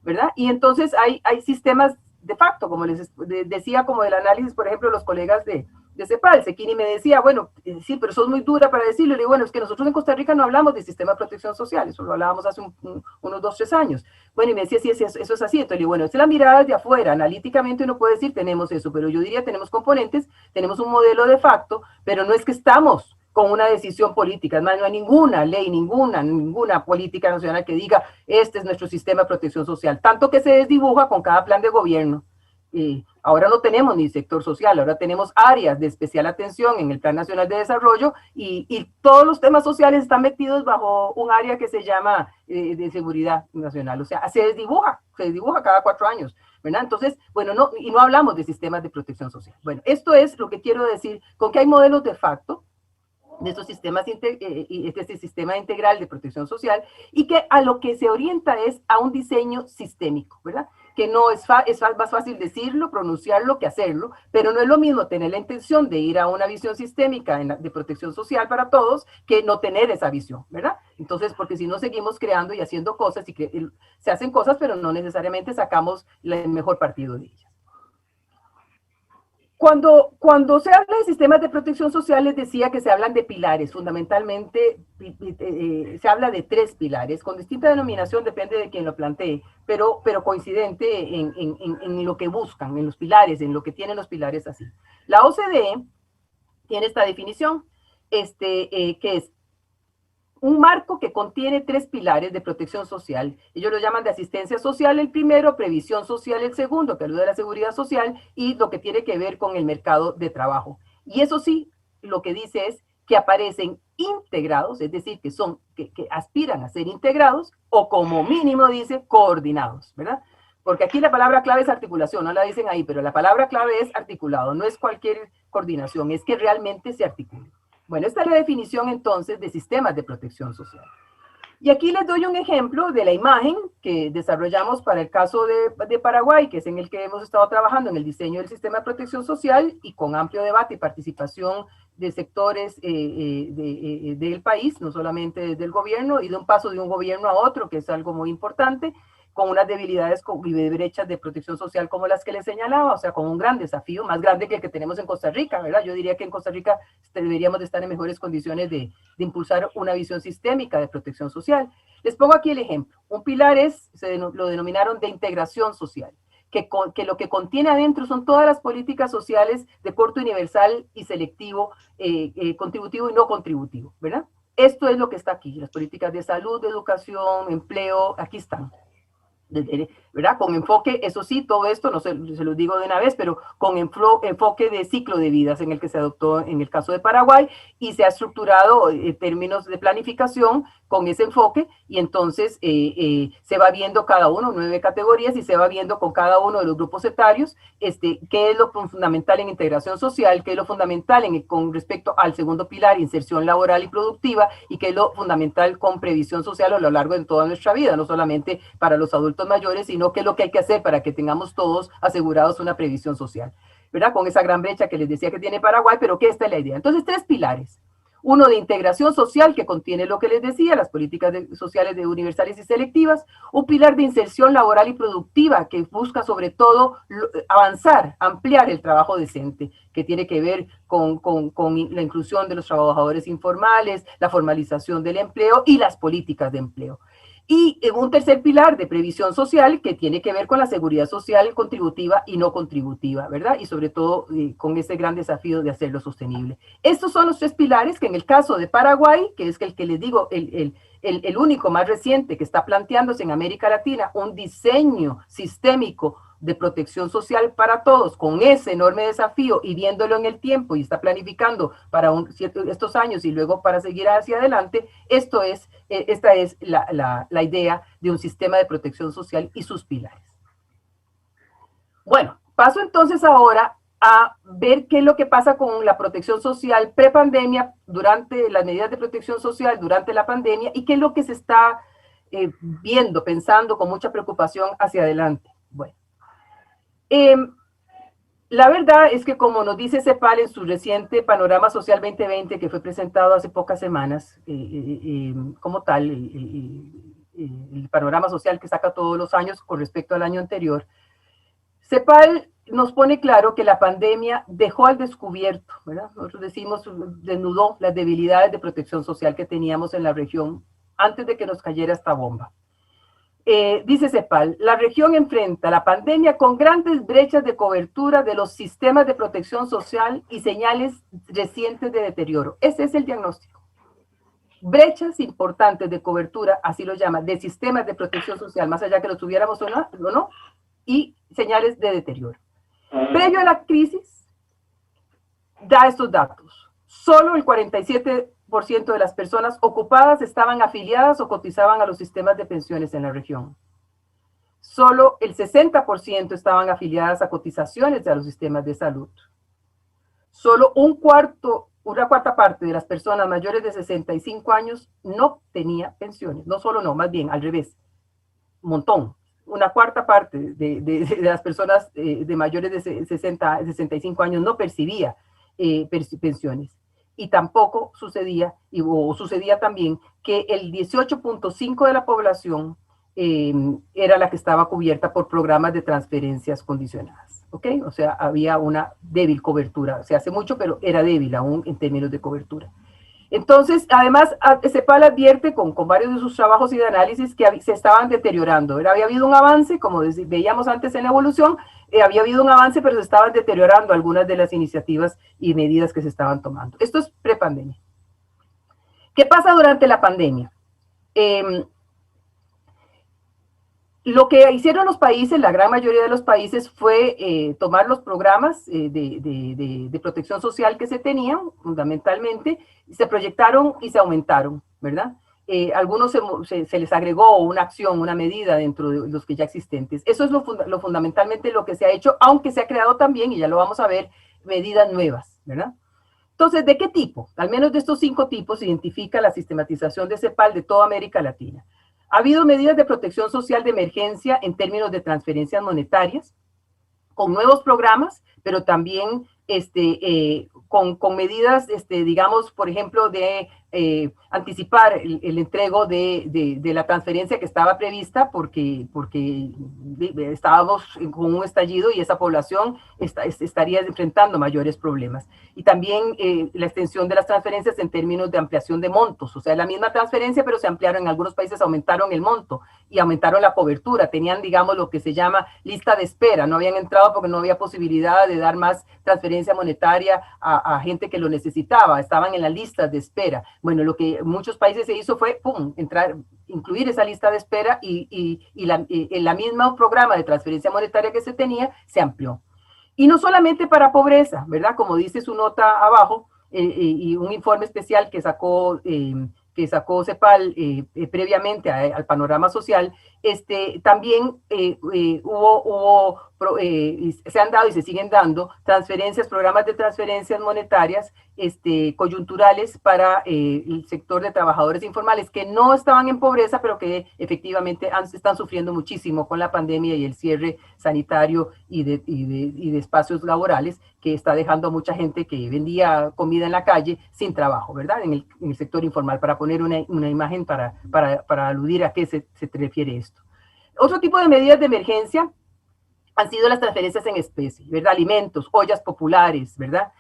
¿verdad? Y entonces hay sistemas de facto, como les decía, como del análisis, por ejemplo, los colegas de CEPAL. Sequini me decía, bueno, sí, pero sos muy dura para decirlo. Le digo, bueno, es que nosotros en Costa Rica no hablamos de sistema de protección social, eso lo hablábamos hace unos 2, 3 años. Bueno, y me decía, sí, eso es así. Entonces le digo, bueno, esta es la mirada desde afuera, analíticamente uno puede decir, tenemos eso, pero yo diría, tenemos componentes, tenemos un modelo de facto, pero no es que estamos con una decisión política. Es más, no hay ninguna ley, ninguna política nacional que diga, este es nuestro sistema de protección social, tanto que se desdibuja con cada plan de gobierno. Ahora no tenemos ni sector social, ahora tenemos áreas de especial atención en el Plan Nacional de Desarrollo, y todos los temas sociales están metidos bajo un área que se llama de seguridad nacional. O sea, se desdibuja cada 4 años, ¿verdad? Entonces, bueno, no hablamos de sistemas de protección social. Bueno, esto es lo que quiero decir con que hay modelos de facto de estos sistemas, este sistema integral de protección social, y que a lo que se orienta es a un diseño sistémico, ¿verdad? Que no es más fácil decirlo, pronunciarlo que hacerlo, pero no es lo mismo tener la intención de ir a una visión sistémica de protección social para todos que no tener esa visión, ¿verdad? Entonces, porque si no seguimos creando y haciendo cosas, y se hacen cosas, pero no necesariamente sacamos el mejor partido de ellas. Cuando se habla de sistemas de protección social, les decía que se hablan de pilares. Fundamentalmente se habla de 3 pilares, con distinta denominación, depende de quien lo plantee, pero coincidente en lo que buscan, en los pilares, en lo que tienen los pilares así. La OCDE tiene esta definición, que es un marco que contiene 3 pilares de protección social. Ellos lo llaman de asistencia social el primero, previsión social el segundo, que alude a la seguridad social, y lo que tiene que ver con el mercado de trabajo. Y eso sí, lo que dice es que aparecen integrados, es decir, que aspiran a ser integrados, o como mínimo dice, coordinados, ¿verdad? Porque aquí la palabra clave es articulación, no la dicen ahí, pero la palabra clave es articulado, no es cualquier coordinación, es que realmente se articule. Bueno, esta es la definición entonces de sistemas de protección social. Y aquí les doy un ejemplo de la imagen que desarrollamos para el caso de Paraguay, que es en el que hemos estado trabajando en el diseño del sistema de protección social y con amplio debate y participación de sectores del país, no solamente del gobierno, y de un paso de un gobierno a otro, que es algo muy importante, con unas debilidades y de brechas de protección social como las que les señalaba, o sea, con un gran desafío, más grande que el que tenemos en Costa Rica, ¿verdad? Yo diría que en Costa Rica deberíamos de estar en mejores condiciones de impulsar una visión sistémica de protección social. Les pongo aquí el ejemplo. Un pilar lo denominaron de integración social, que lo que contiene adentro son todas las políticas sociales de corte universal y selectivo, contributivo y no contributivo, ¿verdad? Esto es lo que está aquí, las políticas de salud, de educación, empleo, aquí están. ¿Verdad? Con enfoque, eso sí, todo esto, no se los digo de una vez, pero con enfoque de ciclo de vidas en el que se adoptó en el caso de Paraguay y se ha estructurado en términos de planificación con ese enfoque y entonces se va viendo cada uno, 9 categorías y se va viendo con cada uno de los grupos etarios qué es lo fundamental en integración social, qué es lo fundamental con respecto al segundo pilar, inserción laboral y productiva, y qué es lo fundamental con previsión social a lo largo de toda nuestra vida, no solamente para los adultos mayores, sino qué es lo que hay que hacer para que tengamos todos asegurados una previsión social, ¿verdad? Con esa gran brecha que les decía que tiene Paraguay, pero que esta es la idea. Entonces, 3 pilares. Uno de integración social, que contiene lo que les decía, las políticas sociales de universales y selectivas. Un pilar de inserción laboral y productiva, que busca sobre todo avanzar, ampliar el trabajo decente, que tiene que ver con la inclusión de los trabajadores informales, la formalización del empleo y las políticas de empleo. Y un tercer pilar de previsión social que tiene que ver con la seguridad social contributiva y no contributiva, ¿verdad? Y sobre todo con ese gran desafío de hacerlo sostenible. Estos son los 3 pilares que en el caso de Paraguay, que es el que les digo, el único más reciente que está planteándose en América Latina, un diseño sistémico de protección social para todos, con ese enorme desafío y viéndolo en el tiempo y está planificando para estos años y luego para seguir hacia adelante, esta es la idea de un sistema de protección social y sus pilares. Bueno, paso entonces ahora a ver qué es lo que pasa con la protección social prepandemia, durante las medidas de protección social, durante la pandemia, y qué es lo que se está viendo, pensando con mucha preocupación hacia adelante. Bueno. La verdad es que, como nos dice CEPAL en su reciente Panorama Social 2020, que fue presentado hace pocas semanas, como tal, el panorama social que saca todos los años con respecto al año anterior, CEPAL nos pone claro que la pandemia dejó al descubierto, ¿verdad? Nosotros decimos, desnudó las debilidades de protección social que teníamos en la región antes de que nos cayera esta bomba. Dice CEPAL, la región enfrenta la pandemia con grandes brechas de cobertura de los sistemas de protección social y señales recientes de deterioro. Ese es el diagnóstico. Brechas importantes de cobertura, así lo llama, de sistemas de protección social, más allá que lo tuviéramos o no, y señales de deterioro. Previo a la crisis, da estos datos. Solo el 47% de las personas ocupadas estaban afiliadas o cotizaban a los sistemas de pensiones en la región. Solo el 60% estaban afiliadas a cotizaciones a los sistemas de salud. Solo una cuarta parte de las personas mayores de 65 años no tenía pensiones. No solo no, más bien al revés. Un montón. Una cuarta parte de las personas de mayores de 65 años no percibía pensiones. Y tampoco sucedía, o sucedía también, que el 18.5% de la población era la que estaba cubierta por programas de transferencias condicionadas, ¿ok? O sea, había una débil cobertura, se hace mucho, pero era débil aún en términos de cobertura. Entonces, además, CEPAL advierte con varios de sus trabajos y de análisis que se estaban deteriorando. Había habido un avance, como veíamos antes en la evolución, había habido un avance, pero se estaban deteriorando algunas de las iniciativas y medidas que se estaban tomando. Esto es prepandemia. ¿Qué pasa durante la pandemia? Lo que hicieron los países, la gran mayoría de los países, fue tomar los programas de protección social que se tenían, fundamentalmente, se proyectaron y se aumentaron, ¿verdad? Algunos se les agregó una acción, una medida dentro de los que ya existentes. Eso es fundamentalmente lo que se ha hecho, aunque se ha creado también, y ya lo vamos a ver, medidas nuevas, ¿verdad? Entonces, ¿de qué tipo? Al menos de estos 5 tipos se identifica la sistematización de CEPAL de toda América Latina. Ha habido medidas de protección social de emergencia en términos de transferencias monetarias, con nuevos programas, pero también con medidas, digamos, por ejemplo, de anticipar el entrego de la transferencia que estaba prevista porque estábamos con un estallido y esa población estaría enfrentando mayores problemas. Y también la extensión de las transferencias en términos de ampliación de montos, o sea, la misma transferencia, pero se ampliaron, en algunos países aumentaron el monto y aumentaron la cobertura, tenían, digamos, lo que se llama lista de espera, no habían entrado porque no había posibilidad de dar más transferencia monetaria a gente que lo necesitaba, estaban en las listas de espera. Bueno, lo que muchos países se hizo fue, incluir esa lista de espera y la misma programa de transferencia monetaria que se tenía se amplió. Y no solamente para pobreza, ¿verdad? Como dice su nota abajo, y un informe especial que sacó CEPAL previamente al panorama social, también se han dado y se siguen dando transferencias, programas de transferencias monetarias coyunturales para el sector de trabajadores informales que no estaban en pobreza, pero que efectivamente están sufriendo muchísimo con la pandemia y el cierre sanitario y de espacios laborales, que está dejando a mucha gente que vendía comida en la calle sin trabajo, ¿verdad? En el sector informal, para poner una imagen para aludir a qué se refiere esto. Otro tipo de medidas de emergencia han sido las transferencias en especie, ¿verdad? Alimentos, ollas populares, ¿verdad?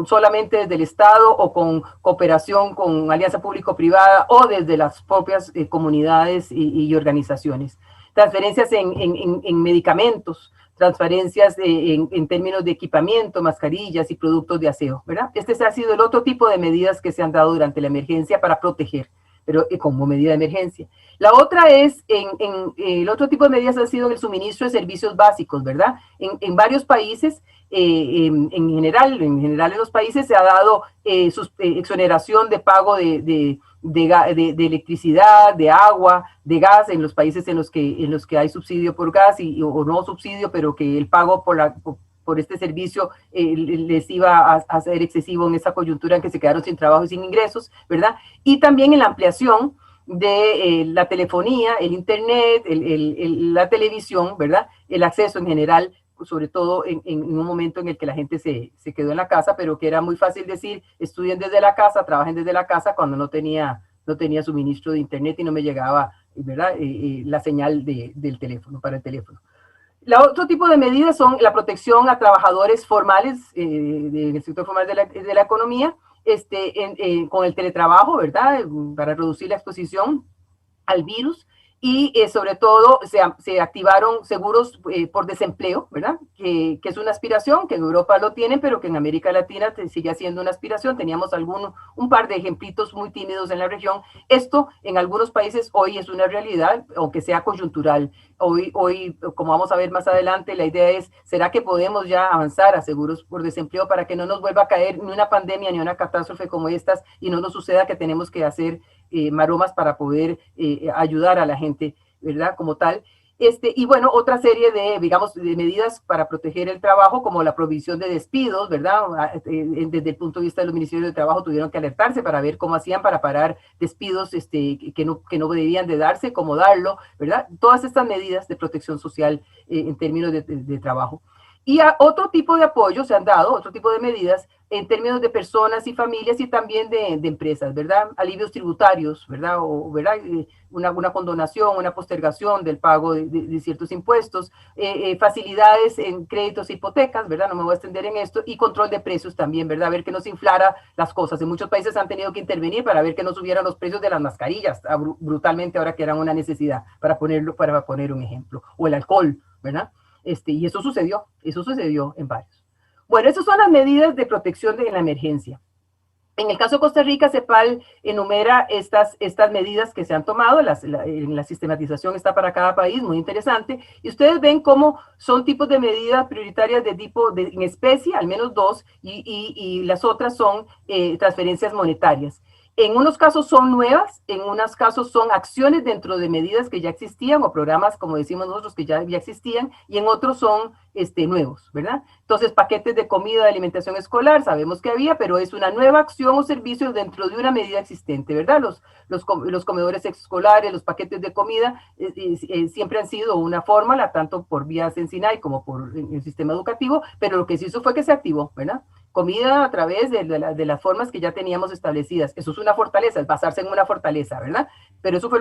Solamente desde el Estado o con cooperación con alianza público-privada o desde las propias comunidades y organizaciones. Transferencias en medicamentos, transferencias en términos de equipamiento, mascarillas y productos de aseo, ¿verdad? Este ha sido el otro tipo de medidas que se han dado durante la emergencia para proteger, pero como medida de emergencia. La otra es, el otro tipo de medidas ha sido el suministro de servicios básicos, ¿verdad? En varios países, en general en los países se ha dado exoneración de pago de electricidad, de agua, de gas, en los países en los que hay subsidio por gas o no subsidio, pero que el pago por este servicio les iba a ser excesivo en esa coyuntura en que se quedaron sin trabajo y sin ingresos, ¿verdad? Y también en la ampliación de la telefonía, el internet, la televisión, ¿verdad? El acceso en general, sobre todo en un momento en el que la gente se quedó en la casa, pero que era muy fácil decir, estudien desde la casa, trabajen desde la casa, cuando no tenía suministro de internet y no me llegaba, ¿verdad? La señal del teléfono, para el teléfono. Otro tipo de medidas son la protección a trabajadores formales del sector formal de la economía, con el teletrabajo, ¿verdad? Para reducir la exposición al virus. Y sobre todo se activaron seguros por desempleo, ¿verdad? Que es una aspiración, que en Europa lo tienen, pero que en América Latina sigue siendo una aspiración. Teníamos un par de ejemplitos muy tímidos en la región. Esto en algunos países hoy es una realidad, aunque sea coyuntural. Hoy, como vamos a ver más adelante, la idea es, ¿será que podemos ya avanzar a seguros por desempleo para que no nos vuelva a caer ni una pandemia ni una catástrofe como estas y no nos suceda que tenemos que hacer maromas para poder ayudar a la gente, ¿verdad? Como tal. Y bueno, otra serie digamos, de medidas para proteger el trabajo, como la provisión de despidos, ¿verdad? Desde el punto de vista de los ministerios de trabajo tuvieron que alertarse para ver cómo hacían para parar despidos que no debían de darse, cómo darlo, ¿verdad? Todas estas medidas de protección social en términos de trabajo. Y otro tipo de apoyo se han dado, otro tipo de medidas en términos de personas y familias y también de empresas, ¿verdad? Alivios tributarios, ¿verdad? ¿Verdad? Una condonación, una postergación del pago de ciertos impuestos, facilidades en créditos e hipotecas, ¿verdad? No me voy a extender en esto, y control de precios también, ¿verdad? A ver que no se inflara las cosas. En muchos países han tenido que intervenir para ver que no subieran los precios de las mascarillas brutalmente ahora que eran una necesidad, para poner un ejemplo. O el alcohol, ¿verdad? Y eso sucedió en varios. Bueno, esas son las medidas de protección en la emergencia. En el caso de Costa Rica, CEPAL enumera estas medidas que se han tomado, la sistematización está para cada país, muy interesante, y ustedes ven cómo son tipos de medidas prioritarias en especie, al menos 2, y las otras son transferencias monetarias. En unos casos son nuevas, en unos casos son acciones dentro de medidas que ya existían o programas, como decimos nosotros, que ya existían, y en otros son nuevos, ¿verdad? Entonces, paquetes de comida, de alimentación escolar, sabemos que había, pero es una nueva acción o servicio dentro de una medida existente, ¿verdad? Los comedores escolares, los paquetes de comida, siempre han sido una fórmula, tanto por vía Sensinay como por el sistema educativo, pero lo que se hizo fue que se activó, ¿verdad? Comida a través de las formas que ya teníamos establecidas. Eso es una fortaleza, es basarse en una fortaleza, ¿verdad? Pero eso fue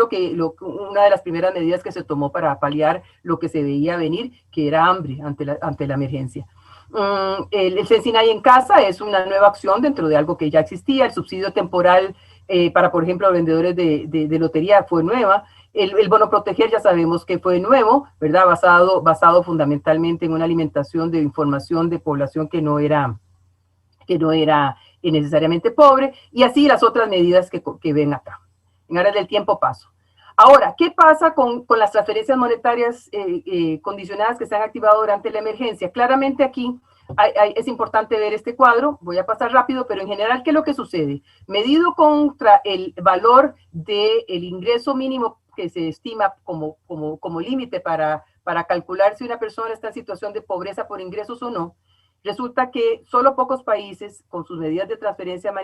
una de las primeras medidas que se tomó para paliar lo que se veía venir, que era hambre ante la emergencia. El Sensinay en casa es una nueva acción dentro de algo que ya existía. El subsidio temporal para, por ejemplo, vendedores de lotería fue nueva. El bono proteger ya sabemos que fue nuevo, ¿verdad? Basado fundamentalmente en una alimentación de información de población que no era necesariamente pobre, y así las otras medidas que ven acá. En áreas del tiempo paso. Ahora, ¿qué pasa con las transferencias monetarias condicionadas que se han activado durante la emergencia? Claramente aquí es importante ver este cuadro, voy a pasar rápido, pero en general, ¿qué es lo que sucede? Medido contra el valor del ingreso mínimo que se estima como límite para calcular si una persona está en situación de pobreza por ingresos o no, resulta que solo pocos países, con sus medidas de transferencia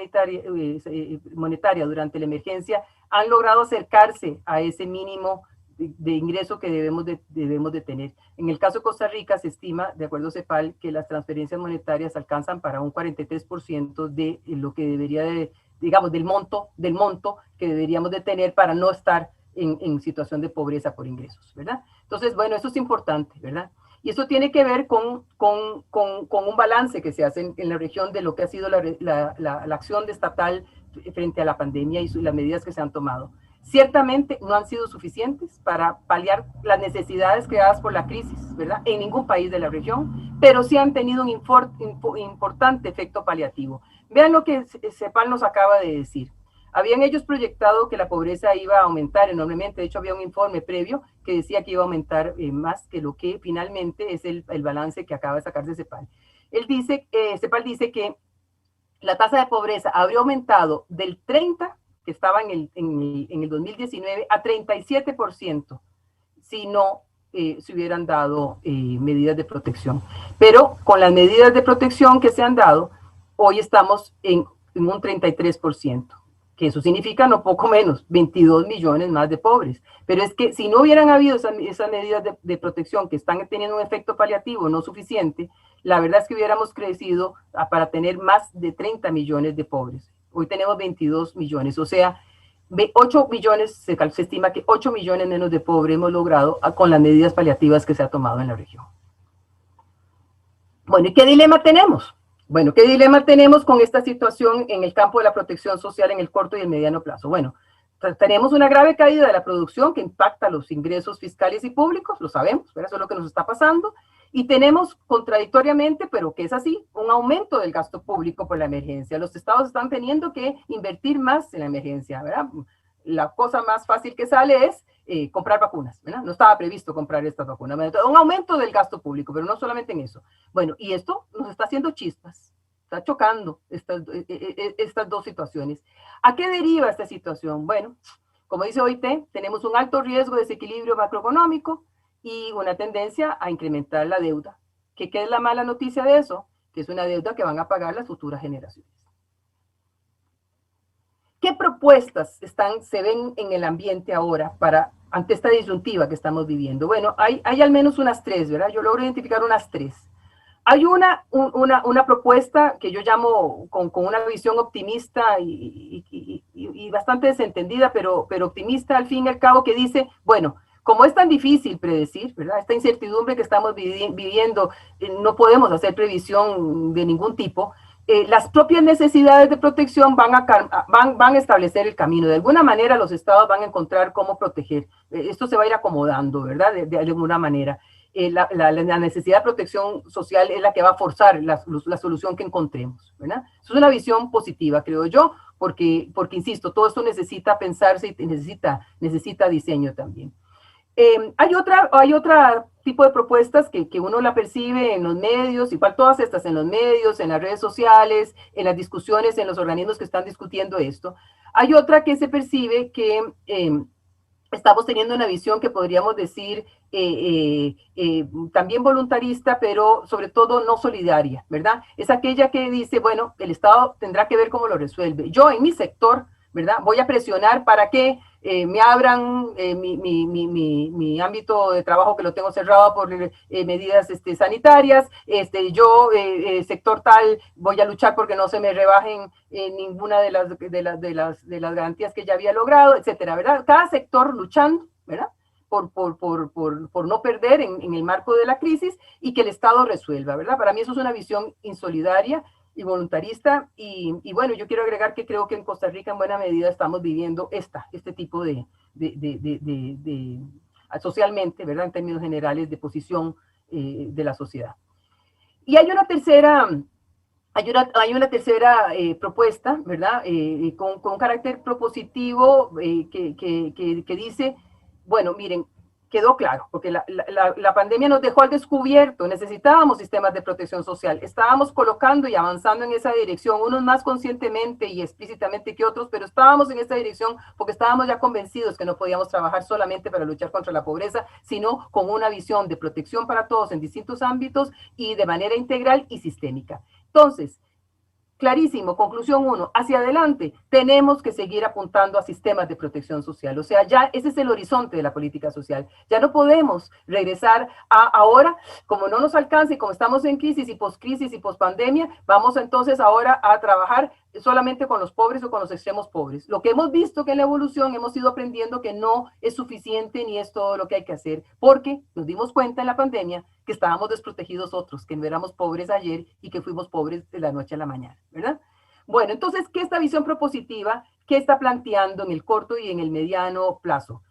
monetaria durante la emergencia, han logrado acercarse a ese mínimo de ingreso que debemos de tener. En el caso de Costa Rica se estima, de acuerdo a CEPAL, que las transferencias monetarias alcanzan para un 43% de lo que debería digamos, del monto que deberíamos de tener para no estar en situación de pobreza por ingresos, ¿verdad? Entonces, bueno, eso es importante, ¿verdad? Y eso tiene que ver con un balance que se hace en la región de lo que ha sido la acción estatal frente a la pandemia y las medidas que se han tomado. Ciertamente no han sido suficientes para paliar las necesidades creadas por la crisis, ¿verdad? En ningún país de la región, pero sí han tenido un importante efecto paliativo. Vean lo que CEPAL nos acaba de decir. Habían ellos proyectado que la pobreza iba a aumentar enormemente. De hecho, había un informe previo que decía que iba a aumentar más que lo que finalmente es el balance que acaba de sacarse CEPAL. CEPAL dice que la tasa de pobreza habría aumentado del 30%, que estaba en el 2019, a 37%, si no se hubieran dado medidas de protección. Pero con las medidas de protección que se han dado, hoy estamos en un 33%. Que eso significa no poco menos, 22 millones más de pobres. Pero es que si no hubieran habido esas medidas de protección que están teniendo un efecto paliativo no suficiente, la verdad es que hubiéramos crecido para tener más de 30 millones de pobres. Hoy tenemos 22 millones, o sea, 8 millones, se estima que 8 millones menos de pobres hemos logrado con las medidas paliativas que se ha tomado en la región. Bueno, ¿y qué dilema tenemos? Bueno, ¿qué dilema tenemos con esta situación en el campo de la protección social en el corto y el mediano plazo? Bueno, tenemos una grave caída de la producción que impacta los ingresos fiscales y públicos, lo sabemos, pero eso es lo que nos está pasando, y tenemos contradictoriamente, pero que es así, un aumento del gasto público por la emergencia. Los estados están teniendo que invertir más en la emergencia, ¿verdad? La cosa más fácil que sale es comprar vacunas, ¿verdad? No estaba previsto comprar estas vacunas. Un aumento del gasto público, pero no solamente en eso. Bueno, y esto nos está haciendo chispas, está chocando estas dos situaciones. ¿A qué deriva esta situación? Bueno, como dice OIT, tenemos un alto riesgo de desequilibrio macroeconómico y una tendencia a incrementar la deuda. ¿Qué es la mala noticia de eso? Que es una deuda que van a pagar las futuras generaciones. ¿Qué propuestas se ven en el ambiente ahora ante esta disyuntiva que estamos viviendo? Bueno, hay al menos unas tres, ¿verdad? Yo logro identificar unas tres. Hay una propuesta que yo llamo con una visión optimista y bastante desentendida, pero optimista al fin y al cabo, que dice, bueno, como es tan difícil predecir, ¿verdad? Esta incertidumbre que estamos viviendo, no podemos hacer previsión de ningún tipo. Las propias necesidades de protección van a establecer el camino. De alguna manera los estados van a encontrar cómo proteger. Esto se va a ir acomodando, ¿verdad? De alguna manera. La necesidad de protección social es la que va a forzar la solución que encontremos, ¿verdad? Es una visión positiva, creo yo, porque insisto, todo esto necesita pensarse y necesita diseño también. Hay otra tipo de propuestas que uno la percibe en los medios, igual todas estas en los medios, en las redes sociales, en las discusiones, en los organismos que están discutiendo esto. Hay otra que se percibe que estamos teniendo una visión que podríamos decir también voluntarista, pero sobre todo no solidaria, ¿verdad? Es aquella que dice, bueno, el Estado tendrá que ver cómo lo resuelve. Yo en mi sector, ¿verdad? Voy a presionar para que me abran mi ámbito de trabajo que lo tengo cerrado por medidas sanitarias. Yo, sector tal, voy a luchar porque no se me rebajen ninguna de las garantías que ya había logrado, etcétera, ¿verdad? Cada sector luchando, ¿verdad? Por no perder en el marco de la crisis y que el Estado resuelva, ¿verdad? Para mí eso es una visión insolidaria y voluntarista, y bueno, yo quiero agregar que creo que en Costa Rica en buena medida estamos viviendo este tipo socialmente, ¿verdad? En términos generales de posición de la sociedad. Y hay una tercera propuesta, ¿verdad? Con carácter propositivo que dice, bueno, miren, quedó claro, porque la pandemia nos dejó al descubierto, necesitábamos sistemas de protección social, estábamos colocando y avanzando en esa dirección, unos más conscientemente y explícitamente que otros, pero estábamos en esa dirección porque estábamos ya convencidos que no podíamos trabajar solamente para luchar contra la pobreza, sino con una visión de protección para todos en distintos ámbitos y de manera integral y sistémica. Entonces, clarísimo, conclusión 1, hacia adelante tenemos que seguir apuntando a sistemas de protección social, o sea, ya ese es el horizonte de la política social, ya no podemos regresar a ahora, como no nos alcanza y como estamos en crisis y pospandemia, vamos entonces ahora a trabajar solamente con los pobres o con los extremos pobres. Lo que hemos visto que en la evolución hemos ido aprendiendo que no es suficiente ni es todo lo que hay que hacer, porque nos dimos cuenta en la pandemia que estábamos desprotegidos otros, que no éramos pobres ayer y que fuimos pobres de la noche a la mañana, ¿verdad? Bueno, entonces, ¿qué esta visión propositiva? ¿Qué está planteando en el corto y en el mediano plazo?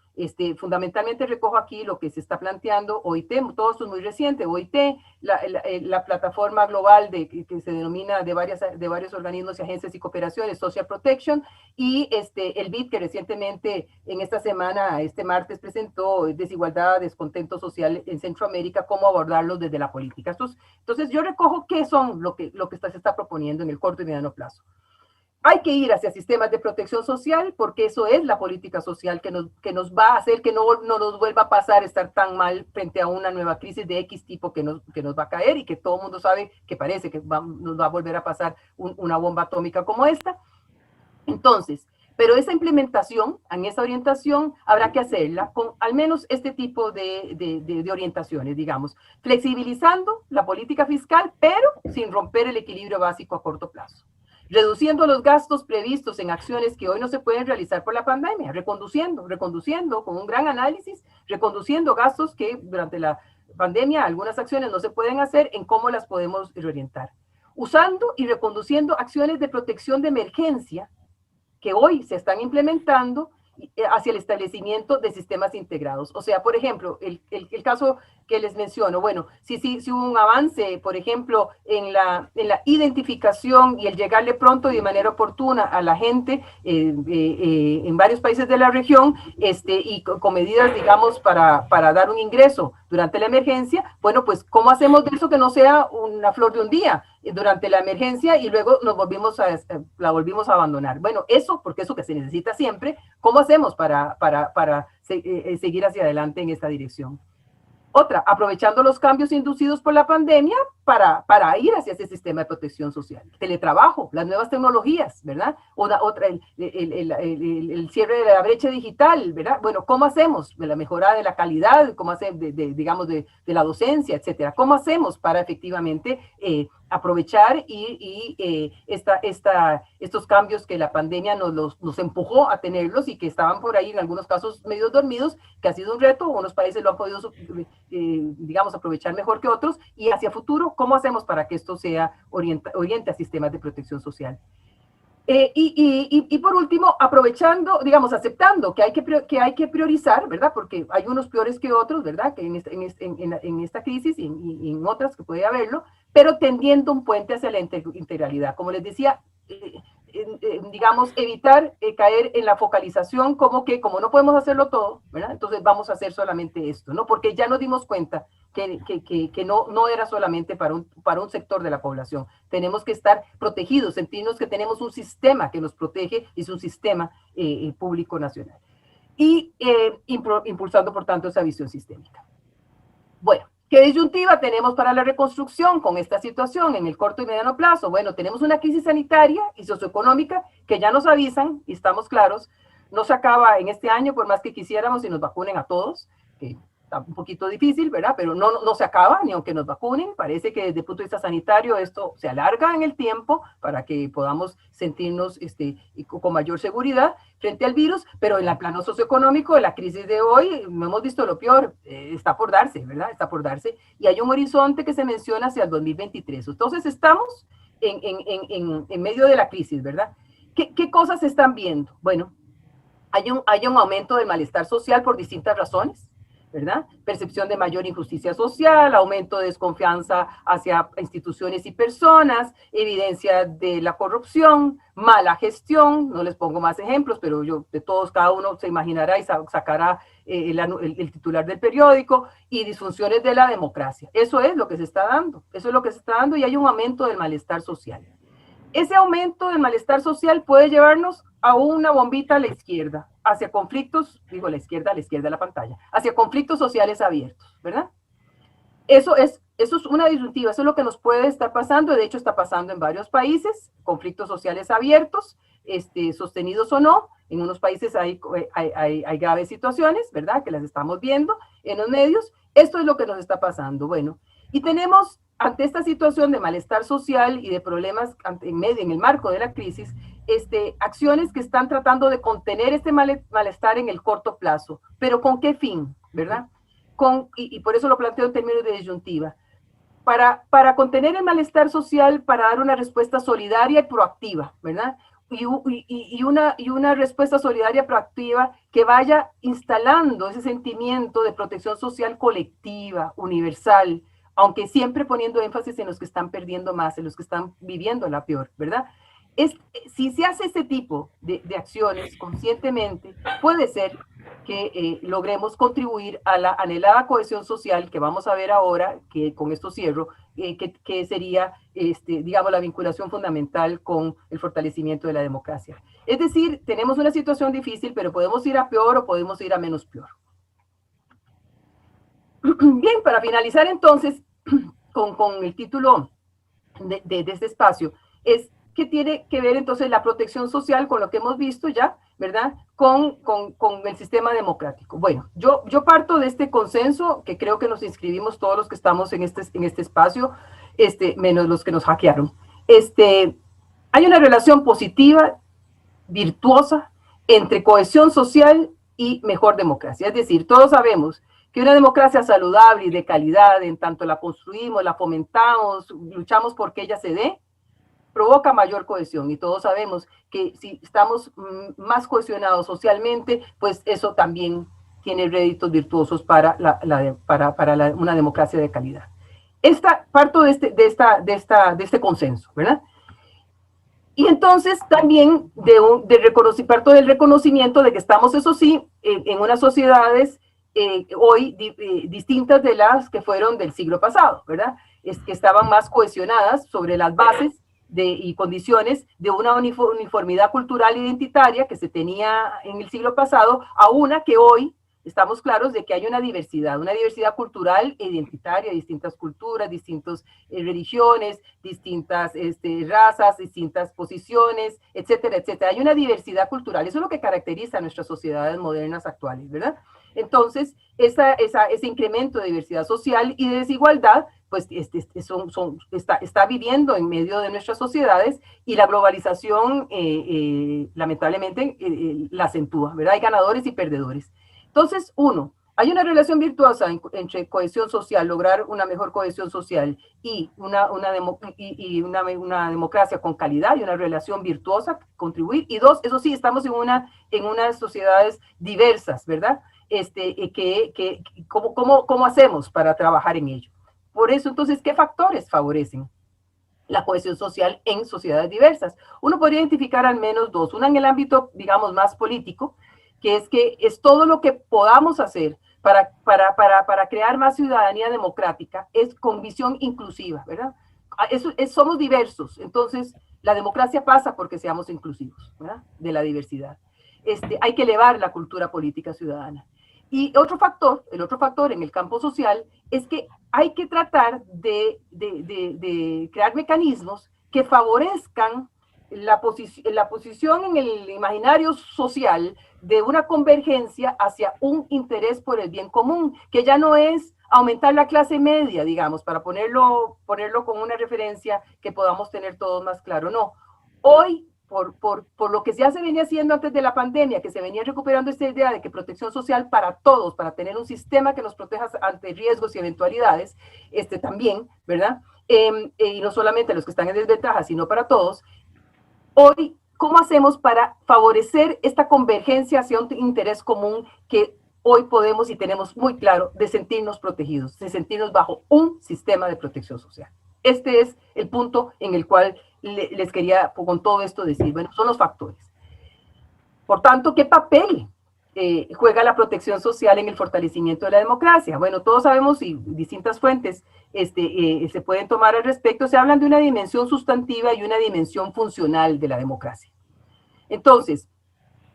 Fundamentalmente recojo aquí lo que se está planteando OIT, todo esto es muy reciente, OIT, la plataforma global que se denomina de varios organismos y agencias y cooperaciones, Social Protection, y el BID que recientemente en esta semana, este martes, presentó desigualdad, descontento social en Centroamérica, cómo abordarlos desde la política. Entonces yo recojo qué son lo que se está proponiendo en el corto y mediano plazo. Hay que ir hacia sistemas de protección social porque eso es la política social que nos va a hacer que no nos vuelva a pasar estar tan mal frente a una nueva crisis de X tipo que nos va a caer y que todo el mundo sabe que parece que nos va a volver a pasar una bomba atómica como esta. Entonces, pero esa implementación, en esa orientación, habrá que hacerla con al menos este tipo de orientaciones, digamos, flexibilizando la política fiscal, pero sin romper el equilibrio básico a corto plazo. Reduciendo los gastos previstos en acciones que hoy no se pueden realizar por la pandemia, reconduciendo con un gran análisis, reconduciendo gastos que durante la pandemia algunas acciones no se pueden hacer, en cómo las podemos reorientar. Usando y reconduciendo acciones de protección de emergencia que hoy se están implementando hacia el establecimiento de sistemas integrados. O sea, por ejemplo, el caso que les menciono, bueno, si hubo un avance, por ejemplo, en la identificación y el llegarle pronto y de manera oportuna a la gente en varios países de la región, y con medidas, digamos, para dar un ingreso durante la emergencia, bueno, pues, ¿cómo hacemos de eso que no sea una flor de un día durante la emergencia y luego la volvimos a abandonar? Bueno, porque eso que se necesita siempre, ¿cómo hacemos para seguir hacia adelante en esta dirección? Otra, aprovechando los cambios inducidos por la pandemia para ir hacia ese sistema de protección social. Teletrabajo, las nuevas tecnologías, ¿verdad? Otra, el cierre de la brecha digital, ¿verdad? Bueno, ¿cómo hacemos? De la mejora de la calidad, ¿cómo hacemos, digamos, de la docencia, etcétera? ¿Cómo hacemos para efectivamente aprovechar estos cambios que la pandemia nos empujó a tenerlos y que estaban por ahí en algunos casos medio dormidos, que ha sido un reto, unos países lo han podido, digamos, aprovechar mejor que otros, y hacia futuro, ¿cómo hacemos para que esto oriente a sistemas de protección social? Y por último, aprovechando, digamos, aceptando que hay que priorizar, ¿verdad? Porque hay unos peores que otros, ¿verdad? Que en esta crisis y en otras que puede haberlo, pero tendiendo un puente hacia la integralidad. Como les decía, digamos, evitar caer en la focalización como no podemos hacerlo todo, ¿verdad? Entonces vamos a hacer solamente esto, ¿no? Porque ya nos dimos cuenta que no era solamente para un sector de la población. Tenemos que estar protegidos, sentirnos que tenemos un sistema que nos protege, es un sistema público nacional. Y impulsando, por tanto, esa visión sistémica. Bueno, ¿qué disyuntiva tenemos para la reconstrucción con esta situación en el corto y mediano plazo? Bueno, tenemos una crisis sanitaria y socioeconómica que ya nos avisan, y estamos claros, no se acaba en este año, por más que quisiéramos y nos vacunen a todos, que está un poquito difícil, ¿verdad? Pero no se acaba, ni aunque nos vacunen. Parece que desde el punto de vista sanitario esto se alarga en el tiempo para que podamos sentirnos con mayor seguridad frente al virus, pero en el plano socioeconómico, la crisis de hoy, no hemos visto lo peor, está por darse, ¿verdad? Está por darse, y hay un horizonte que se menciona hacia el 2023. Entonces estamos en medio de la crisis, ¿verdad? ¿Qué cosas se están viendo? Bueno, hay un aumento del malestar social por distintas razones, ¿verdad? Percepción de mayor injusticia social, aumento de desconfianza hacia instituciones y personas, evidencia de la corrupción, mala gestión, no les pongo más ejemplos, pero cada uno se imaginará y sacará el titular del periódico, y disfunciones de la democracia. Eso es lo que se está dando, y hay un aumento del malestar social. Ese aumento del malestar social puede llevarnos a una bombita a la izquierda, hacia conflictos, digo a la izquierda de la pantalla, hacia conflictos sociales abiertos, ¿verdad? Eso es una disyuntiva, eso es lo que nos puede estar pasando, de hecho está pasando en varios países, conflictos sociales abiertos, sostenidos o no. En unos países hay graves situaciones, ¿verdad?, que las estamos viendo en los medios. Esto es lo que nos está pasando. Bueno, y tenemos, ante esta situación de malestar social y de problemas en el marco de la crisis, acciones que están tratando de contener este malestar en el corto plazo. ¿Pero con qué fin, verdad? Y por eso lo planteo en términos de disyuntiva. Para contener el malestar social, para dar una respuesta solidaria y proactiva, ¿verdad? Y una respuesta solidaria proactiva que vaya instalando ese sentimiento de protección social colectiva, universal, aunque siempre poniendo énfasis en los que están perdiendo más, en los que están viviendo la peor, ¿verdad? Si se hace este tipo de acciones conscientemente, puede ser que logremos contribuir a la anhelada cohesión social que vamos a ver ahora, que con esto cierro, que sería, digamos, la vinculación fundamental con el fortalecimiento de la democracia. Es decir, tenemos una situación difícil, pero podemos ir a peor o podemos ir a menos peor. Bien, para finalizar entonces, con el título de este espacio, es que tiene que ver entonces la protección social con lo que hemos visto ya, ¿verdad?, con el sistema democrático. Bueno, yo parto de este consenso, que creo que nos inscribimos todos los que estamos en este espacio, menos los que nos hackearon. Hay una relación positiva, virtuosa, entre cohesión social y mejor democracia. Es decir, todos sabemos que una democracia saludable y de calidad, en tanto la construimos, la fomentamos, luchamos por que ella se dé, provoca mayor cohesión, y todos sabemos que si estamos más cohesionados socialmente, pues eso también tiene réditos virtuosos para una democracia de calidad. Parto de este consenso, ¿verdad? Y entonces también parto del reconocimiento de que estamos, eso sí, en unas sociedades hoy distintas de las que fueron del siglo pasado, ¿verdad? Que estaban más cohesionadas sobre las bases y condiciones de una uniformidad cultural identitaria que se tenía en el siglo pasado, a una que hoy estamos claros de que hay una diversidad cultural e identitaria, distintas culturas, distintas religiones, distintas razas, distintas posiciones, etcétera, etcétera. Hay una diversidad cultural, eso es lo que caracteriza a nuestras sociedades modernas actuales, ¿verdad? Entonces, ese incremento de diversidad social y de desigualdad, pues está viviendo en medio de nuestras sociedades, y la globalización lamentablemente la acentúa, ¿verdad? Hay ganadores y perdedores. Entonces, hay una relación virtuosa entre cohesión social, lograr una mejor cohesión social, y una democracia con calidad, y una relación virtuosa, contribuir. Y dos, eso sí, estamos en unas sociedades diversas, ¿verdad? ¿Cómo hacemos para trabajar en ello? Por eso, entonces, ¿qué factores favorecen la cohesión social en sociedades diversas. Uno podría identificar al menos dos, una en el ámbito, digamos, más político, que es todo lo que podamos hacer para crear más ciudadanía democrática, es con visión inclusiva, ¿verdad? Somos diversos, entonces la democracia pasa porque seamos inclusivos, ¿verdad? De la diversidad. Hay que elevar la cultura política ciudadana. Y el otro factor en el campo social es que hay que tratar de crear mecanismos que favorezcan la posición en el imaginario social de una convergencia hacia un interés por el bien común, que ya no es aumentar la clase media, digamos, para ponerlo con una referencia que podamos tener todos más claro. No, hoy, por lo que ya se venía haciendo antes de la pandemia, que se venía recuperando esta idea de que protección social para todos, para tener un sistema que nos proteja ante riesgos y eventualidades, también, ¿verdad? Y no solamente los que están en desventaja, sino para todos. Hoy, ¿cómo hacemos para favorecer esta convergencia hacia un interés común que hoy podemos y tenemos muy claro de sentirnos protegidos, de sentirnos bajo un sistema de protección social? Este es el punto en el cual les quería con todo esto decir, bueno, son los factores. Por tanto, ¿qué papel juega la protección social en el fortalecimiento de la democracia? Bueno, todos sabemos y distintas fuentes se pueden tomar al respecto, se hablan de una dimensión sustantiva y una dimensión funcional de la democracia. Entonces,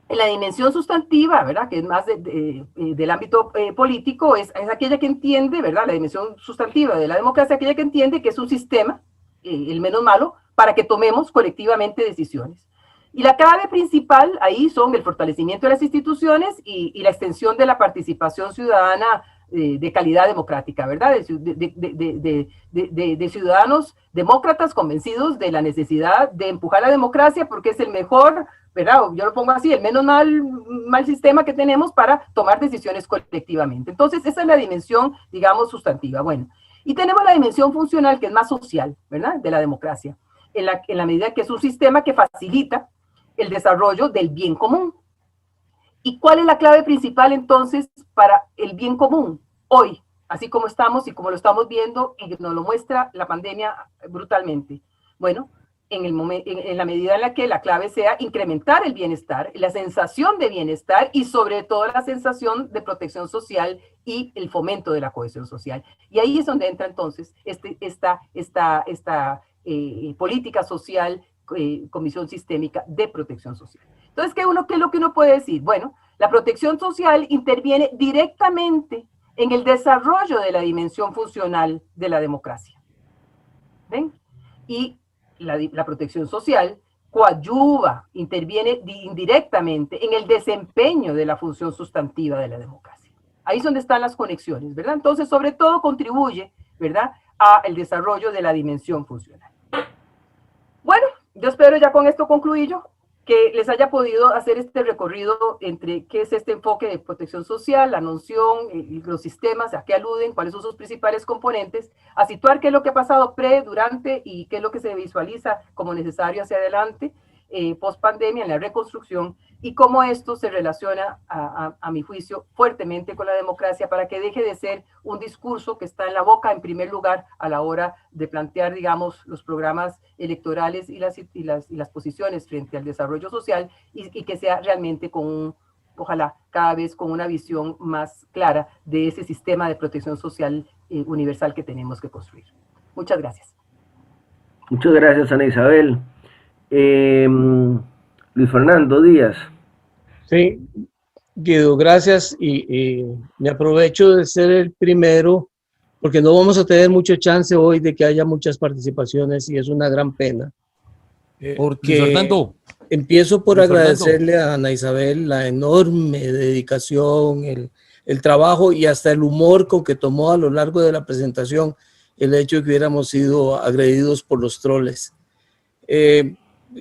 en la dimensión sustantiva, ¿verdad?, que es más del ámbito político, es aquella que entiende, ¿verdad?, la dimensión sustantiva de la democracia, aquella que entiende que es un sistema, el menos malo, para que tomemos colectivamente decisiones. Y la clave principal ahí son el fortalecimiento de las instituciones y la extensión de la participación ciudadana de calidad democrática, ¿verdad? De ciudadanos demócratas convencidos de la necesidad de empujar la democracia porque es el mejor, ¿verdad? Yo lo pongo así, el menos mal sistema que tenemos para tomar decisiones colectivamente. Entonces, esa es la dimensión, digamos, sustantiva. Bueno, y tenemos la dimensión funcional, que es más social, ¿verdad?, de la democracia, en la medida que es un sistema que facilita el desarrollo del bien común. ¿Y cuál es la clave principal entonces para el bien común hoy, así como estamos y como lo estamos viendo y nos lo muestra la pandemia brutalmente? Bueno, en la medida en la que la clave sea incrementar el bienestar, la sensación de bienestar y sobre todo la sensación de protección social y el fomento de la cohesión social. Y ahí es donde entra entonces esta política social, comisión sistémica de protección social. Entonces, ¿qué es lo que uno puede decir? Bueno, la protección social interviene directamente en el desarrollo de la dimensión funcional de la democracia. ¿Ven? Y la protección social coadyuva, interviene indirectamente en el desempeño de la función sustantiva de la democracia. Ahí es donde están las conexiones, ¿verdad? Entonces, sobre todo, contribuye, ¿verdad?, al desarrollo de la dimensión funcional. Bueno, yo espero ya con esto concluir yo, que les haya podido hacer este recorrido entre qué es este enfoque de protección social, la noción, los sistemas, a qué aluden, cuáles son sus principales componentes, a situar qué es lo que ha pasado durante y qué es lo que se visualiza como necesario hacia adelante, post pandemia, en la reconstrucción, y cómo esto se relaciona, a mi juicio, fuertemente con la democracia para que deje de ser un discurso que está en la boca en primer lugar a la hora de plantear, digamos, los programas electorales y las posiciones frente al desarrollo social y que sea realmente ojalá cada vez con una visión más clara de ese sistema de protección social universal que tenemos que construir. Muchas gracias. Muchas gracias, Ana Isabel. Luis Fernando Díaz. Sí, Guido, gracias y me aprovecho de ser el primero porque no vamos a tener mucha chance hoy de que haya muchas participaciones y es una gran pena. Porque empiezo por agradecerle a Ana Isabel la enorme dedicación, el trabajo y hasta el humor con que tomó a lo largo de la presentación el hecho de que hubiéramos sido agredidos por los troles.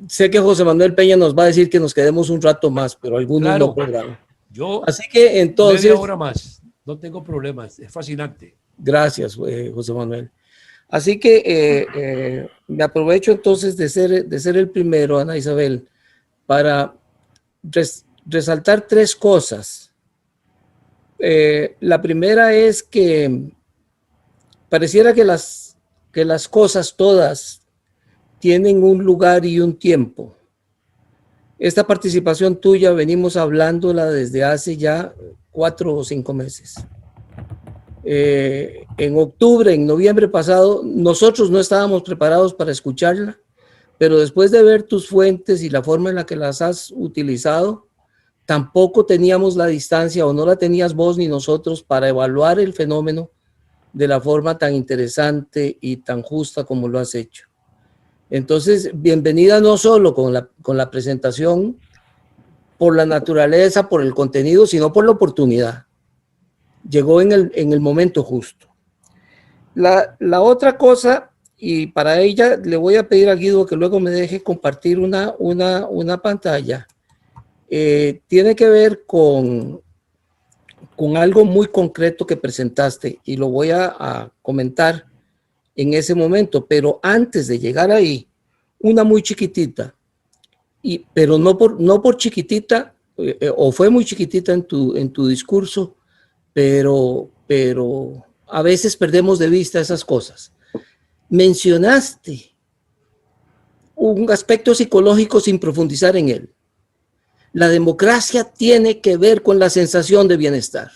Sé que José Manuel Peña nos va a decir que nos quedemos un rato más, pero algunos no podrán. Así que entonces... Media hora más, no tengo problemas, es fascinante. Gracias, José Manuel. Así que me aprovecho entonces de ser el primero, Ana Isabel, para resaltar tres cosas. La primera es que pareciera que las cosas todas tienen un lugar y un tiempo. Esta participación tuya venimos hablándola desde hace ya 4 o 5 meses. En octubre, en noviembre pasado, nosotros no estábamos preparados para escucharla, pero después de ver tus fuentes y la forma en la que las has utilizado, tampoco teníamos la distancia, o no la tenías vos ni nosotros, para evaluar el fenómeno de la forma tan interesante y tan justa como lo has hecho. Entonces, bienvenida no solo con la presentación, por la naturaleza, por el contenido, sino por la oportunidad. Llegó en el momento justo. La otra cosa, y para ella le voy a pedir a Guido que luego me deje compartir una pantalla, tiene que ver con algo muy concreto que presentaste, y lo voy a comentar en ese momento, pero antes de llegar ahí, una muy chiquitita, pero no por chiquitita, o fue muy chiquitita en tu discurso, pero a veces perdemos de vista esas cosas. Mencionaste un aspecto psicológico sin profundizar en él. La democracia tiene que ver con la sensación de bienestar.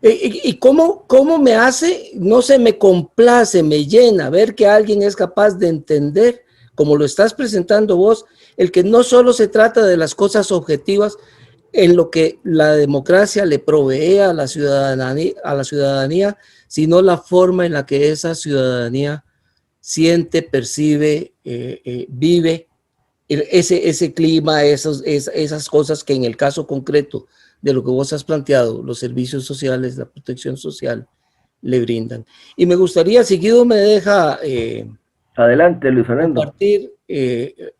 ¿Y cómo me hace? No sé, me complace, me llena ver que alguien es capaz de entender, como lo estás presentando vos, el que no solo se trata de las cosas objetivas en lo que la democracia le provee a la ciudadanía, sino la forma en la que esa ciudadanía siente, percibe, vive ese clima, esas cosas que en el caso concreto de lo que vos has planteado, los servicios sociales, la protección social, le brindan. Y me gustaría, si Guido me deja adelante, Luis Fernando, compartir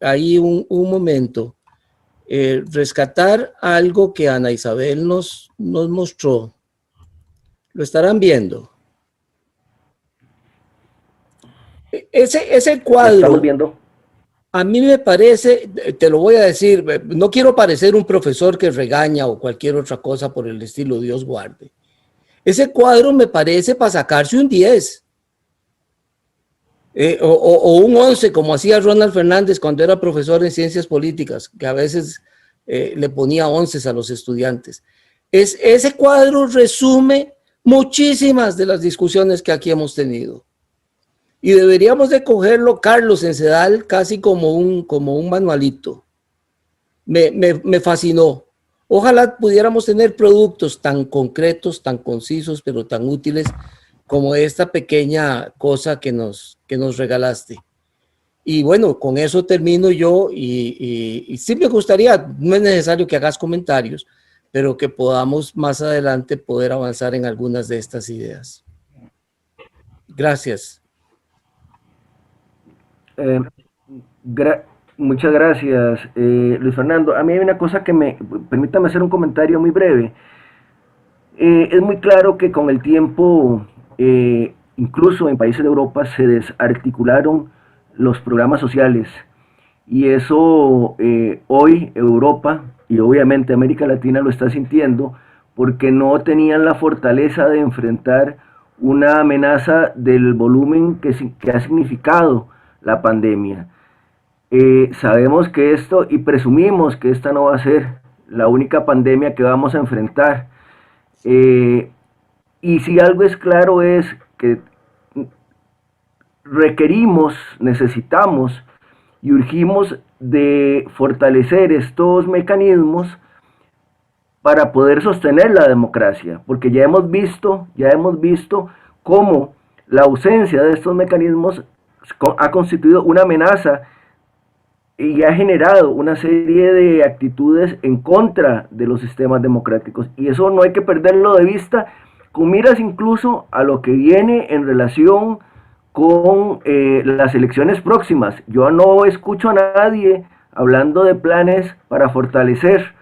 ahí un momento, rescatar algo que Ana Isabel nos mostró. Lo estarán viendo. Ese cuadro. ¿Lo estamos viendo? A mí me parece, te lo voy a decir, no quiero parecer un profesor que regaña o cualquier otra cosa por el estilo, Dios guarde. Ese cuadro me parece para sacarse un 10. O un 11, como hacía Ronald Fernández cuando era profesor en ciencias políticas, que a veces le ponía 11 a los estudiantes. Ese cuadro resume muchísimas de las discusiones que aquí hemos tenido. Y deberíamos de cogerlo, Carlos Encedal, casi como un manualito. Me fascinó. Ojalá pudiéramos tener productos tan concretos, tan concisos, pero tan útiles como esta pequeña cosa que nos regalaste. Y bueno, con eso termino yo y sí me gustaría, no es necesario que hagas comentarios, pero que podamos más adelante poder avanzar en algunas de estas ideas. Gracias. Muchas gracias, Luis Fernando. A mí hay una cosa que permítame hacer un comentario muy breve. Es muy claro que con el tiempo, incluso en países de Europa, se desarticularon los programas sociales, y eso hoy Europa y obviamente América Latina lo está sintiendo, porque no tenían la fortaleza de enfrentar una amenaza del volumen que ha significado la pandemia. Sabemos que esto, y presumimos que esta no va a ser la única pandemia que vamos a enfrentar, y si algo es claro es que requerimos, necesitamos y urgimos de fortalecer estos mecanismos para poder sostener la democracia, porque ya hemos visto cómo la ausencia de estos mecanismos ha constituido una amenaza y ha generado una serie de actitudes en contra de los sistemas democráticos, y eso no hay que perderlo de vista, con miras incluso a lo que viene en relación con las elecciones próximas. Yo no escucho a nadie hablando de planes para fortalecer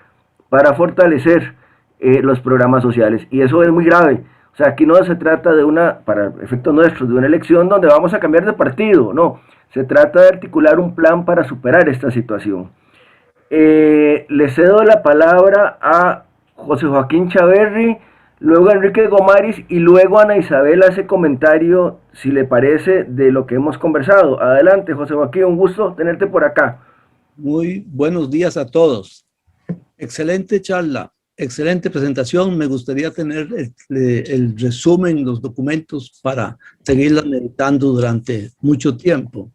los programas sociales, y eso es muy grave. O sea, aquí no se trata de para efectos nuestros, de una elección donde vamos a cambiar de partido, no. Se trata de articular un plan para superar esta situación. Le cedo la palabra a José Joaquín Chaverri, luego Enrique Gomaris y luego Ana Isabel hace comentario, si le parece, de lo que hemos conversado. Adelante, José Joaquín, un gusto tenerte por acá. Muy buenos días a todos. Excelente charla, excelente presentación. Me gustaría tener el resumen, los documentos para seguirla meditando durante mucho tiempo.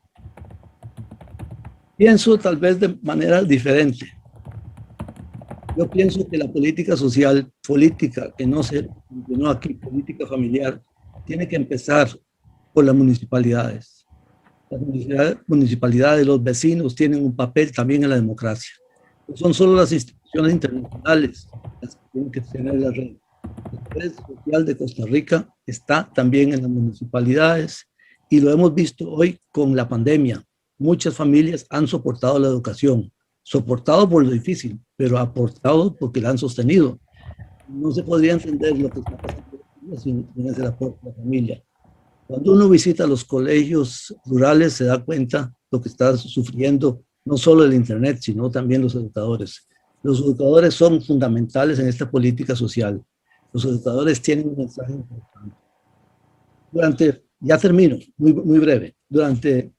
Pienso tal vez de manera diferente. Yo pienso que la política social, política que no se mencionó aquí, política familiar, tiene que empezar por las municipalidades. Las municipalidades, los vecinos tienen un papel también en la democracia. No son solo las instituciones internacionales las que tienen que tener la red. La red social de Costa Rica está también en las municipalidades y lo hemos visto hoy con la pandemia. Muchas familias han soportado la educación, soportado por lo difícil, pero aportado porque la han sostenido. No se podría entender lo que está pasando sin ese aporte de la familia. Cuando uno visita los colegios rurales se da cuenta lo que está sufriendo no solo el Internet, sino también los educadores. Los educadores son fundamentales en esta política social. Los educadores tienen un mensaje importante. Ya termino, muy breve. Durante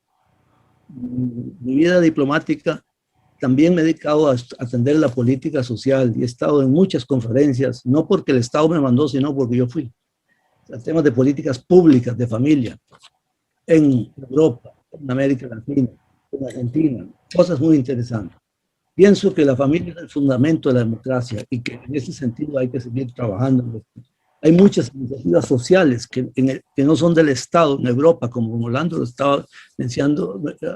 mi vida diplomática también me he dedicado a atender la política social y he estado en muchas conferencias, no porque el Estado me mandó, sino porque yo fui. Temas de políticas públicas, de familia, en Europa, en América Latina, en Argentina, cosas muy interesantes. Pienso que la familia es el fundamento de la democracia y que en ese sentido hay que seguir trabajando. Hay muchas iniciativas sociales que no son del Estado en Europa, como Orlando lo estaba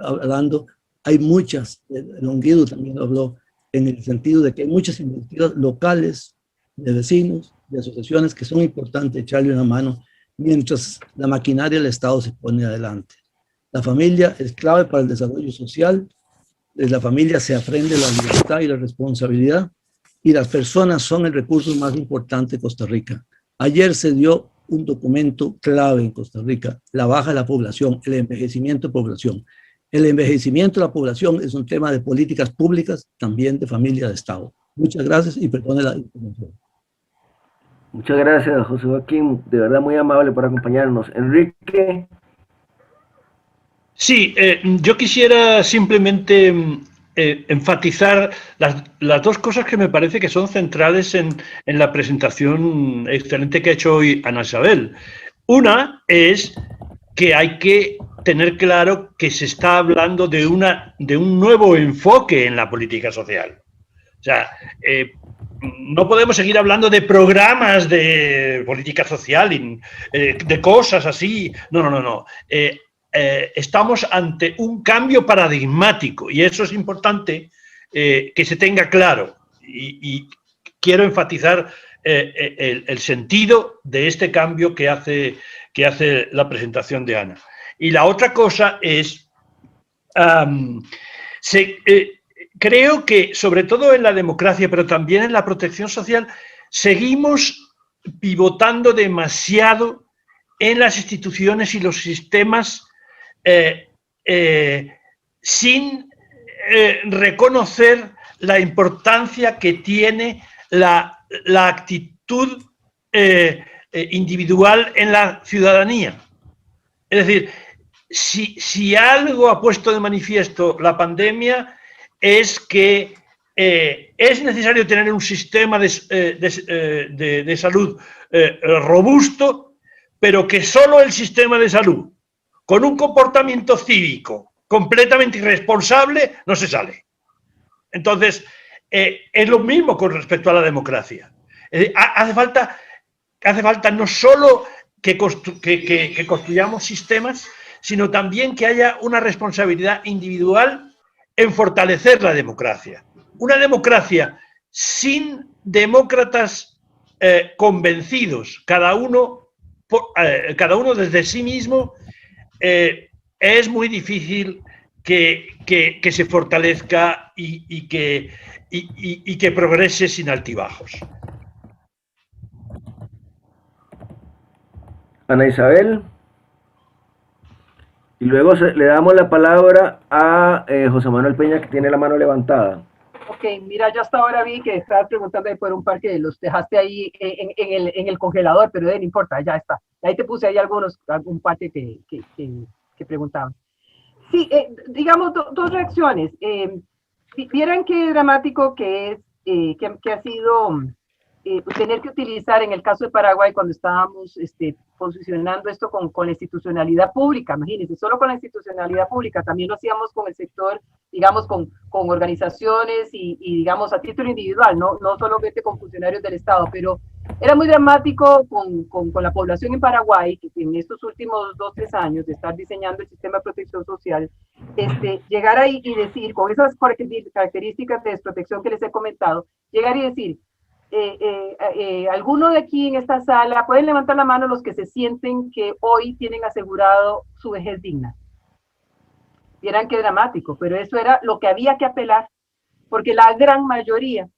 hablando, hay muchas, Longuido también lo habló, en el sentido de que hay muchas iniciativas locales, de vecinos, de asociaciones que son importantes echarle una mano mientras la maquinaria del Estado se pone adelante. La familia es clave para el desarrollo social, desde la familia se aprende la libertad y la responsabilidad y las personas son el recurso más importante de Costa Rica. Ayer se dio un documento clave en Costa Rica, la baja de la población, el envejecimiento de población. El envejecimiento de la población es un tema de políticas públicas, también de familia de Estado. Muchas gracias y perdone la intervención. Muchas gracias, José Joaquín, de verdad muy amable por acompañarnos. Enrique. Sí, yo quisiera simplemente enfatizar las dos cosas que me parece que son centrales en la presentación excelente que ha hecho hoy Ana Isabel. Una es que hay que tener claro que se está hablando de un nuevo enfoque en la política social. O sea, no podemos seguir hablando de programas de política social, de cosas así. No. Estamos ante un cambio paradigmático y eso es importante que se tenga claro. Y quiero enfatizar el sentido de este cambio que hace la presentación de Ana. Y la otra cosa es, creo que sobre todo en la democracia, pero también en la protección social, seguimos pivotando demasiado en las instituciones y los sistemas sin reconocer la importancia que tiene la actitud individual en la ciudadanía. Es decir, si algo ha puesto de manifiesto la pandemia es que es necesario tener un sistema de salud robusto, pero que solo el sistema de salud, con un comportamiento cívico completamente irresponsable, no se sale. Entonces, es lo mismo con respecto a la democracia. Hace falta no solo que construyamos sistemas, sino también que haya una responsabilidad individual en fortalecer la democracia. Una democracia sin demócratas convencidos, cada uno desde sí mismo, es muy difícil que se fortalezca y que progrese sin altibajos. Ana Isabel. Y luego le damos la palabra a José Manuel Peña, que tiene la mano levantada. Ok, mira, yo hasta ahora vi que estabas preguntando por un par que los dejaste ahí en el congelador, pero no importa, ya está. Ahí te puse ahí algún par que preguntaban. Sí, digamos, dos reacciones. Vieran qué dramático que es, que ha sido tener que utilizar en el caso de Paraguay cuando estábamos posicionando esto con la institucionalidad pública, imagínense, solo con la institucionalidad pública, también lo hacíamos con el sector, digamos, con organizaciones y digamos, a título individual, no solamente con funcionarios del Estado, pero era muy dramático con la población en Paraguay, que en estos últimos 2-3 años de estar diseñando el sistema de protección social, llegar ahí y decir, con esas características de desprotección que les he comentado, llegar y decir, alguno de aquí en esta sala, pueden levantar la mano los que se sienten que hoy tienen asegurado su vejez digna. Vieran qué dramático, pero eso era lo que había que apelar, porque la gran mayoría,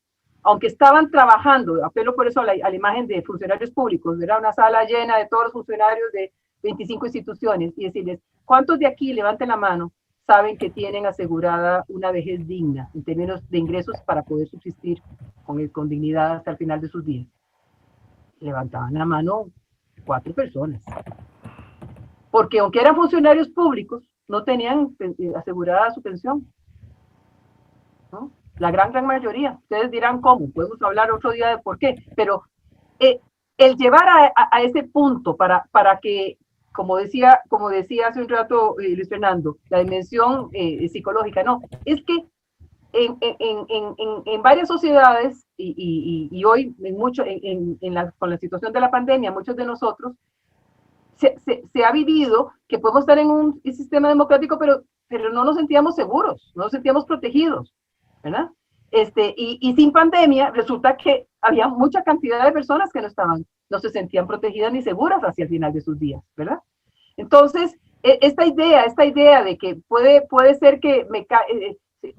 aunque estaban trabajando, apelo por eso a la imagen de funcionarios públicos, era una sala llena de todos los funcionarios de 25 instituciones, y decirles, ¿cuántos de aquí, levanten la mano, saben que tienen asegurada una vejez digna en términos de ingresos para poder subsistir con dignidad hasta el final de sus días? Levantaban la mano 4 personas. Porque aunque eran funcionarios públicos, no tenían asegurada su pensión, ¿no? La gran mayoría. Ustedes dirán cómo, podemos hablar otro día de por qué, pero el llevar a ese punto para que, como decía hace un rato Luis Fernando, la dimensión psicológica, no, es que en varias sociedades y hoy con la situación de la pandemia, muchos de nosotros se ha vivido que podemos estar en un sistema democrático, pero no nos sentíamos seguros, no nos sentíamos protegidos, ¿verdad? Y sin pandemia resulta que había mucha cantidad de personas que no se sentían protegidas ni seguras hacia el final de sus días, ¿verdad? Entonces, esta idea de que puede ser que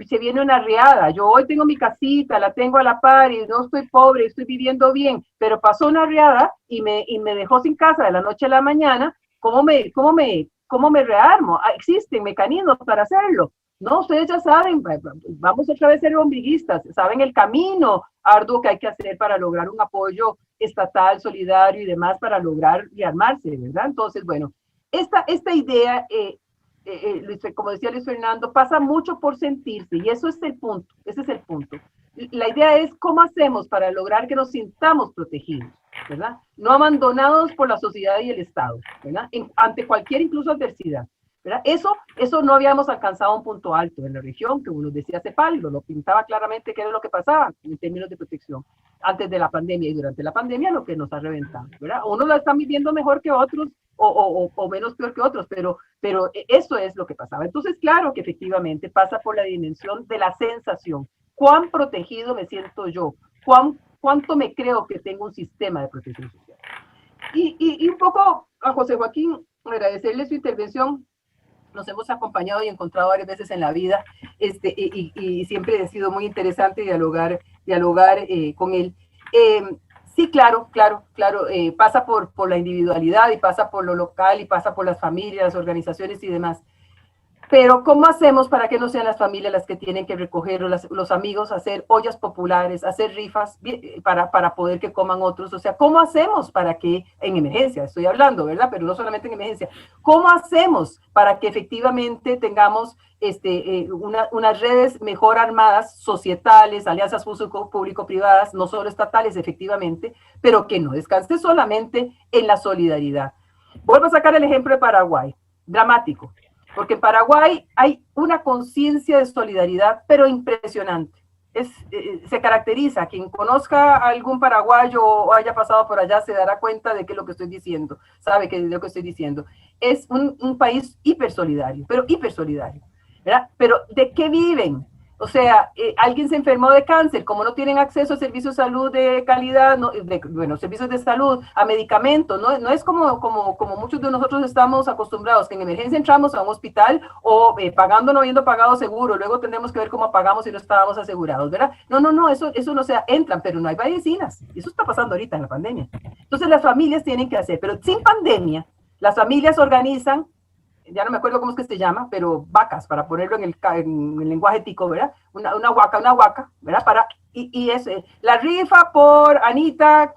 se viene una riada, yo hoy tengo mi casita, la tengo a la par y no estoy pobre, estoy viviendo bien, pero pasó una riada y me dejó sin casa de la noche a la mañana, ¿cómo me rearmo? Existen mecanismos para hacerlo. No, ustedes ya saben, vamos otra vez a ser ombliguistas, saben el camino arduo que hay que hacer para lograr un apoyo estatal, solidario y demás para lograr rearmarse, ¿verdad? Entonces, bueno, esta idea, como decía Luis Fernando, pasa mucho por sentirse, y eso es el punto, ese es el punto. La idea es cómo hacemos para lograr que nos sintamos protegidos, ¿verdad? No abandonados por la sociedad y el Estado, ¿verdad? Ante cualquier incluso adversidad, ¿verdad? Eso no habíamos alcanzado un punto alto en la región, que uno decía Cepal, lo pintaba claramente qué era lo que pasaba en términos de protección antes de la pandemia y durante la pandemia, lo que nos ha reventado, ¿verdad? Unos la están viviendo mejor que otros o menos peor que otros, pero eso es lo que pasaba. Entonces, claro que efectivamente pasa por la dimensión de la sensación. ¿Cuán protegido me siento yo? ¿Cuánto me creo que tengo un sistema de protección social? Y un poco a José Joaquín, agradecerle su intervención. Nos hemos acompañado y encontrado varias veces en la vida, y siempre ha sido muy interesante dialogar con él. Sí, claro, pasa por la individualidad y pasa por lo local y pasa por las familias, las organizaciones y demás. Pero ¿cómo hacemos para que no sean las familias las que tienen que recoger, los amigos, hacer ollas populares, hacer rifas para poder que coman otros? O sea, ¿cómo hacemos para que, en emergencia estoy hablando, ¿verdad? Pero no solamente en emergencia, ¿cómo hacemos para que efectivamente tengamos unas redes mejor armadas, societales, alianzas público-privadas, no solo estatales efectivamente, pero que no descanse solamente en la solidaridad? Vuelvo a sacar el ejemplo de Paraguay, dramático. Porque en Paraguay hay una conciencia de solidaridad, pero impresionante. Se caracteriza, quien conozca a algún paraguayo o haya pasado por allá se dará cuenta de qué es lo que estoy diciendo, sabe qué es lo que estoy diciendo. Es un país hipersolidario, ¿verdad? Pero ¿de qué viven? O sea, alguien se enfermó de cáncer, como no tienen acceso a servicios de salud de calidad, servicios de salud, a medicamentos, no es como muchos de nosotros estamos acostumbrados, que en emergencia entramos a un hospital o pagando no habiendo pagado seguro, luego tenemos que ver cómo pagamos si no estábamos asegurados, ¿verdad? No, eso no sea, entran, pero no hay medicinas, y eso está pasando ahorita en la pandemia. Entonces las familias tienen que hacer, pero sin pandemia, las familias organizan ya no me acuerdo cómo es que se llama, pero vacas, para ponerlo en el lenguaje tico, ¿verdad? Una huaca, ¿verdad? Y es la rifa por Anita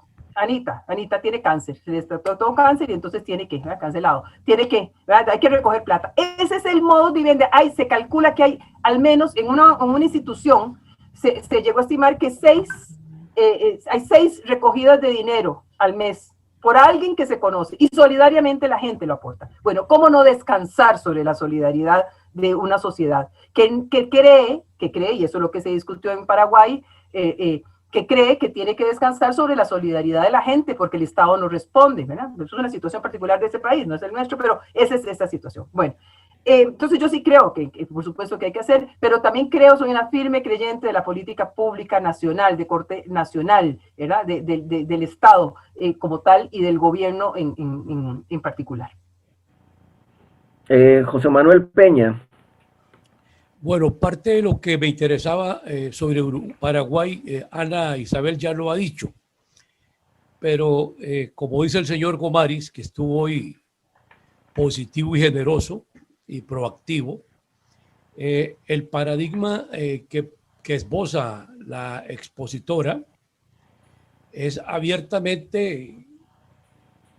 tiene cáncer, se le trató cáncer y entonces tiene que, ¿verdad? Cancelado, tiene que, ¿verdad? Hay que recoger plata. Ese es el modo de vivienda. Se calcula que hay, al menos en una institución, se llegó a estimar que hay 6 recogidas de dinero al mes por alguien que se conoce, y solidariamente la gente lo aporta. Bueno, ¿cómo no descansar sobre la solidaridad de una sociedad que cree, y eso es lo que se discutió en Paraguay, que cree que tiene que descansar sobre la solidaridad de la gente porque el Estado no responde, ¿verdad? Eso es una situación particular de ese país, no es el nuestro, pero esa es esa situación. Bueno, entonces yo sí creo que por supuesto que hay que hacer, pero también soy una firme creyente de la política pública nacional, de corte nacional, ¿verdad? Del Estado como tal y del gobierno en particular. José Manuel Peña. Bueno, parte de lo que me interesaba sobre Paraguay, Ana Isabel ya lo ha dicho, pero como dice el señor Gomaris, que estuvo hoy positivo y generoso y proactivo, el paradigma que esboza la expositora es abiertamente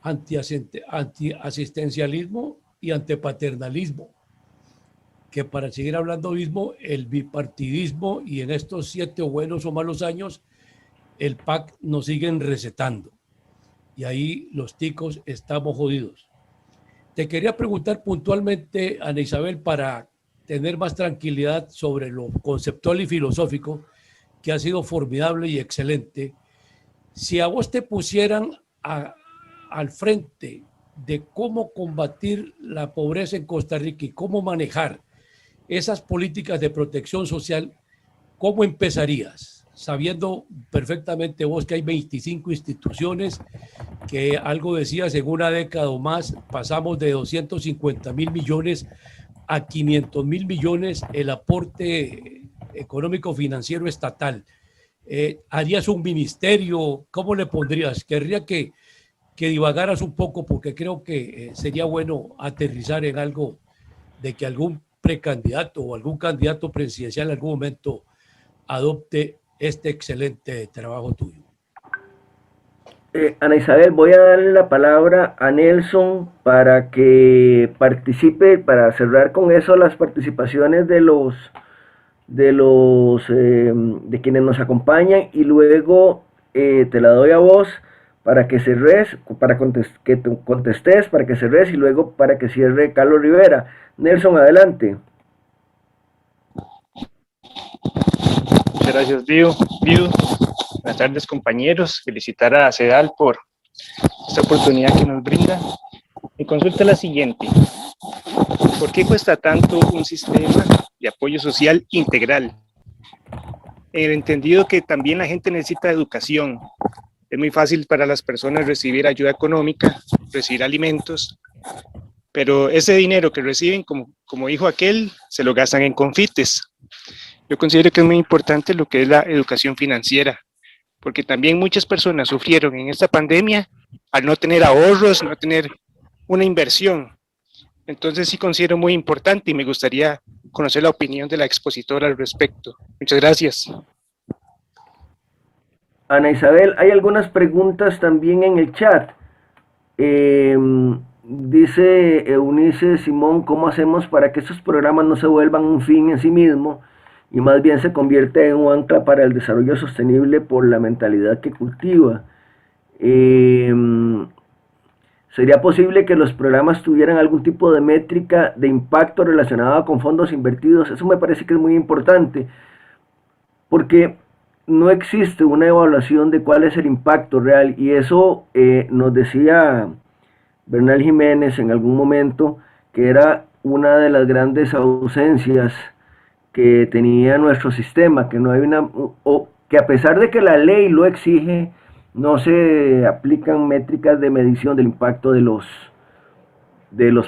antiasistencialismo y antipaternalismo, que para seguir hablando mismo, el bipartidismo, y en estos 7 buenos o malos años, el PAC nos siguen recetando. Y ahí los ticos estamos jodidos. Te quería preguntar puntualmente, Ana Isabel, para tener más tranquilidad sobre lo conceptual y filosófico, que ha sido formidable y excelente. Si a vos te pusieran al frente de cómo combatir la pobreza en Costa Rica y cómo manejar esas políticas de protección social, ¿cómo empezarías? Sabiendo perfectamente vos que hay 25 instituciones, que algo decías, en una década o más pasamos de 250.000 millones a 500.000 millones el aporte económico financiero estatal. ¿Harías un ministerio? ¿Cómo le pondrías? Querría que divagaras un poco, porque creo que sería bueno aterrizar en algo de que algún precandidato o algún candidato presidencial en algún momento adopte este excelente trabajo tuyo. Ana Isabel, voy a darle la palabra a Nelson para que participe, para cerrar con eso las participaciones de quienes nos acompañan, y luego te la doy a vos para que cerres, que te contestes, para que cerres, y luego para que cierre Carlos Rivera. Nelson, adelante. Muchas gracias, Viu. Buenas tardes, compañeros. Felicitar a CEDAL por esta oportunidad que nos brinda. Mi consulta es la siguiente. ¿Por qué cuesta tanto un sistema de apoyo social integral? En el entendido que también la gente necesita educación. Es muy fácil para las personas recibir ayuda económica, recibir alimentos, pero ese dinero que reciben, como dijo aquel, se lo gastan en confites. Yo considero que es muy importante lo que es la educación financiera, porque también muchas personas sufrieron en esta pandemia al no tener ahorros, no tener una inversión. Entonces sí considero muy importante y me gustaría conocer la opinión de la expositora al respecto. Muchas gracias. Ana Isabel, hay algunas preguntas también en el chat. Dice Eunice Simón, ¿cómo hacemos para que estos programas no se vuelvan un fin en sí mismo y más bien se convierta en un ancla para el desarrollo sostenible por la mentalidad que cultiva? ¿Sería posible que los programas tuvieran algún tipo de métrica de impacto relacionada con fondos invertidos? Eso me parece que es muy importante, porque no existe una evaluación de cuál es el impacto real, y eso nos decía Bernal Jiménez en algún momento, que era una de las grandes ausencias que tenía nuestro sistema, que no hay que a pesar de que la ley lo exige, no se aplican métricas de medición del impacto de los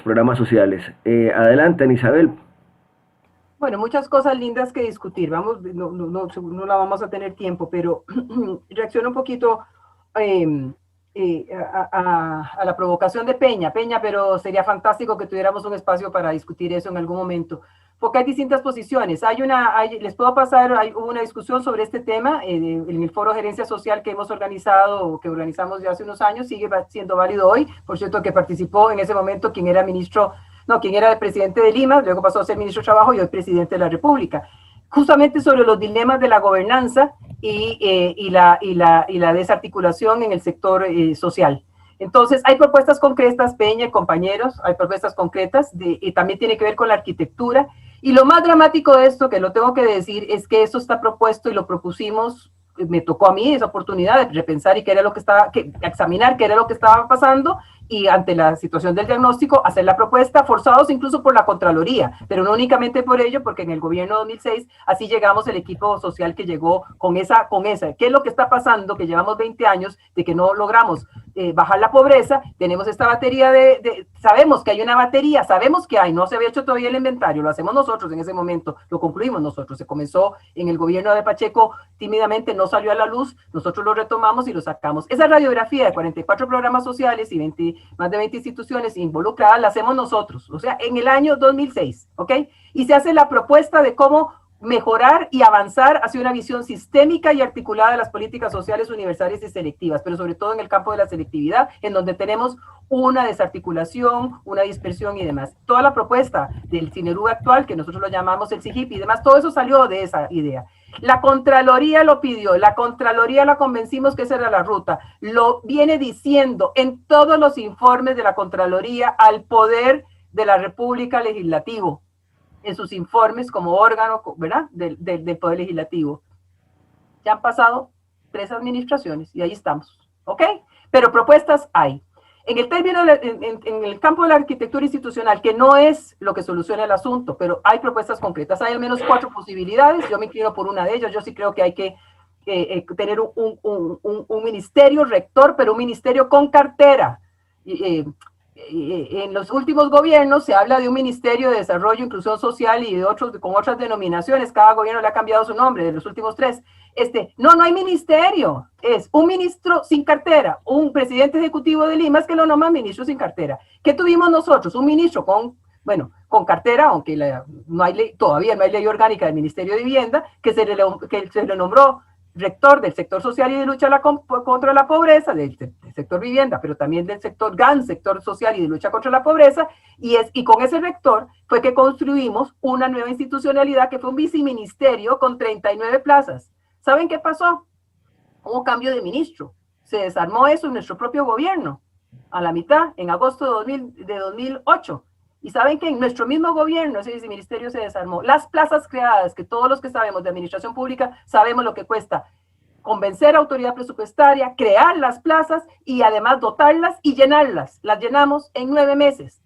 programas sociales. Adelante, Ana Isabel. Bueno, muchas cosas lindas que discutir. Vamos, no la vamos a tener tiempo, pero reacciono un poquito a la provocación de Peña, pero sería fantástico que tuviéramos un espacio para discutir eso en algún momento, porque hay distintas posiciones. Les puedo pasar, hubo una discusión sobre este tema en el foro Gerencia Social que hemos organizado, que organizamos ya hace unos años, sigue siendo válido hoy, por cierto que participó en ese momento quien era el presidente de Lima, luego pasó a ser ministro de Trabajo y hoy presidente de la República, justamente sobre los dilemas de la gobernanza y la desarticulación en el sector social. Entonces, hay propuestas concretas, Peña y compañeros, hay propuestas concretas, y también tiene que ver con la arquitectura. Y lo más dramático de esto, que lo tengo que decir, es que esto está propuesto y lo propusimos, me tocó a mí esa oportunidad de repensar y examinar qué era lo que estaba pasando, y ante la situación del diagnóstico, hacer la propuesta, forzados incluso por la Contraloría, pero no únicamente por ello, porque en el gobierno 2006, así llegamos el equipo social que llegó con esa, ¿qué es lo que está pasando? Que llevamos 20 años de que no logramos bajar la pobreza, tenemos esta batería sabemos que hay una batería, sabemos que hay, no se había hecho todavía el inventario, lo hacemos nosotros en ese momento, lo concluimos nosotros, se comenzó en el gobierno de Pacheco, tímidamente no salió a la luz, nosotros lo retomamos y lo sacamos. Esa radiografía de 44 programas sociales y más de 20 instituciones involucradas, la hacemos nosotros, o sea, en el año 2006, ¿ok? Y se hace la propuesta de cómo mejorar y avanzar hacia una visión sistémica y articulada de las políticas sociales universales y selectivas, pero sobre todo en el campo de la selectividad, en donde tenemos una desarticulación, una dispersión y demás. Toda la propuesta del CINERU actual, que nosotros lo llamamos el CIGIP y demás, todo eso salió de esa idea. La Contraloría lo pidió, la Contraloría la convencimos que esa era la ruta, lo viene diciendo en todos los informes de la Contraloría al Poder de la República Legislativo, en sus informes como órgano, ¿verdad?, del Poder Legislativo. Ya han pasado 3 administraciones y ahí estamos, ¿ok? Pero propuestas hay. En el campo de la arquitectura institucional, que no es lo que soluciona el asunto, pero hay propuestas concretas, hay al menos 4 posibilidades, yo me inclino por una de ellas, yo sí creo que hay que tener un ministerio rector, pero un ministerio con cartera. En los últimos gobiernos se habla de un Ministerio de Desarrollo, Inclusión Social y con otras denominaciones, cada gobierno le ha cambiado su nombre, de los últimos 3. No hay ministerio, es un ministro sin cartera, un presidente ejecutivo de Lima que lo nombra ministro sin cartera. ¿Qué tuvimos nosotros? Un ministro con cartera, aunque todavía no hay ley orgánica del Ministerio de Vivienda, que se le nombró rector del sector social y de lucha contra la pobreza, del sector vivienda, pero también del gran sector social y de lucha contra la pobreza, y con ese rector fue que construimos una nueva institucionalidad que fue un viceministerio con 39 plazas. ¿Saben qué pasó? Hubo cambio de ministro, se desarmó eso en nuestro propio gobierno, a la mitad, en agosto de 2008, y saben que en nuestro mismo gobierno ese viceministerio se desarmó. Las plazas creadas, que todos los que sabemos de administración pública sabemos lo que cuesta convencer a autoridad presupuestaria, crear las plazas y además dotarlas y llenarlas. Las llenamos en 9 meses.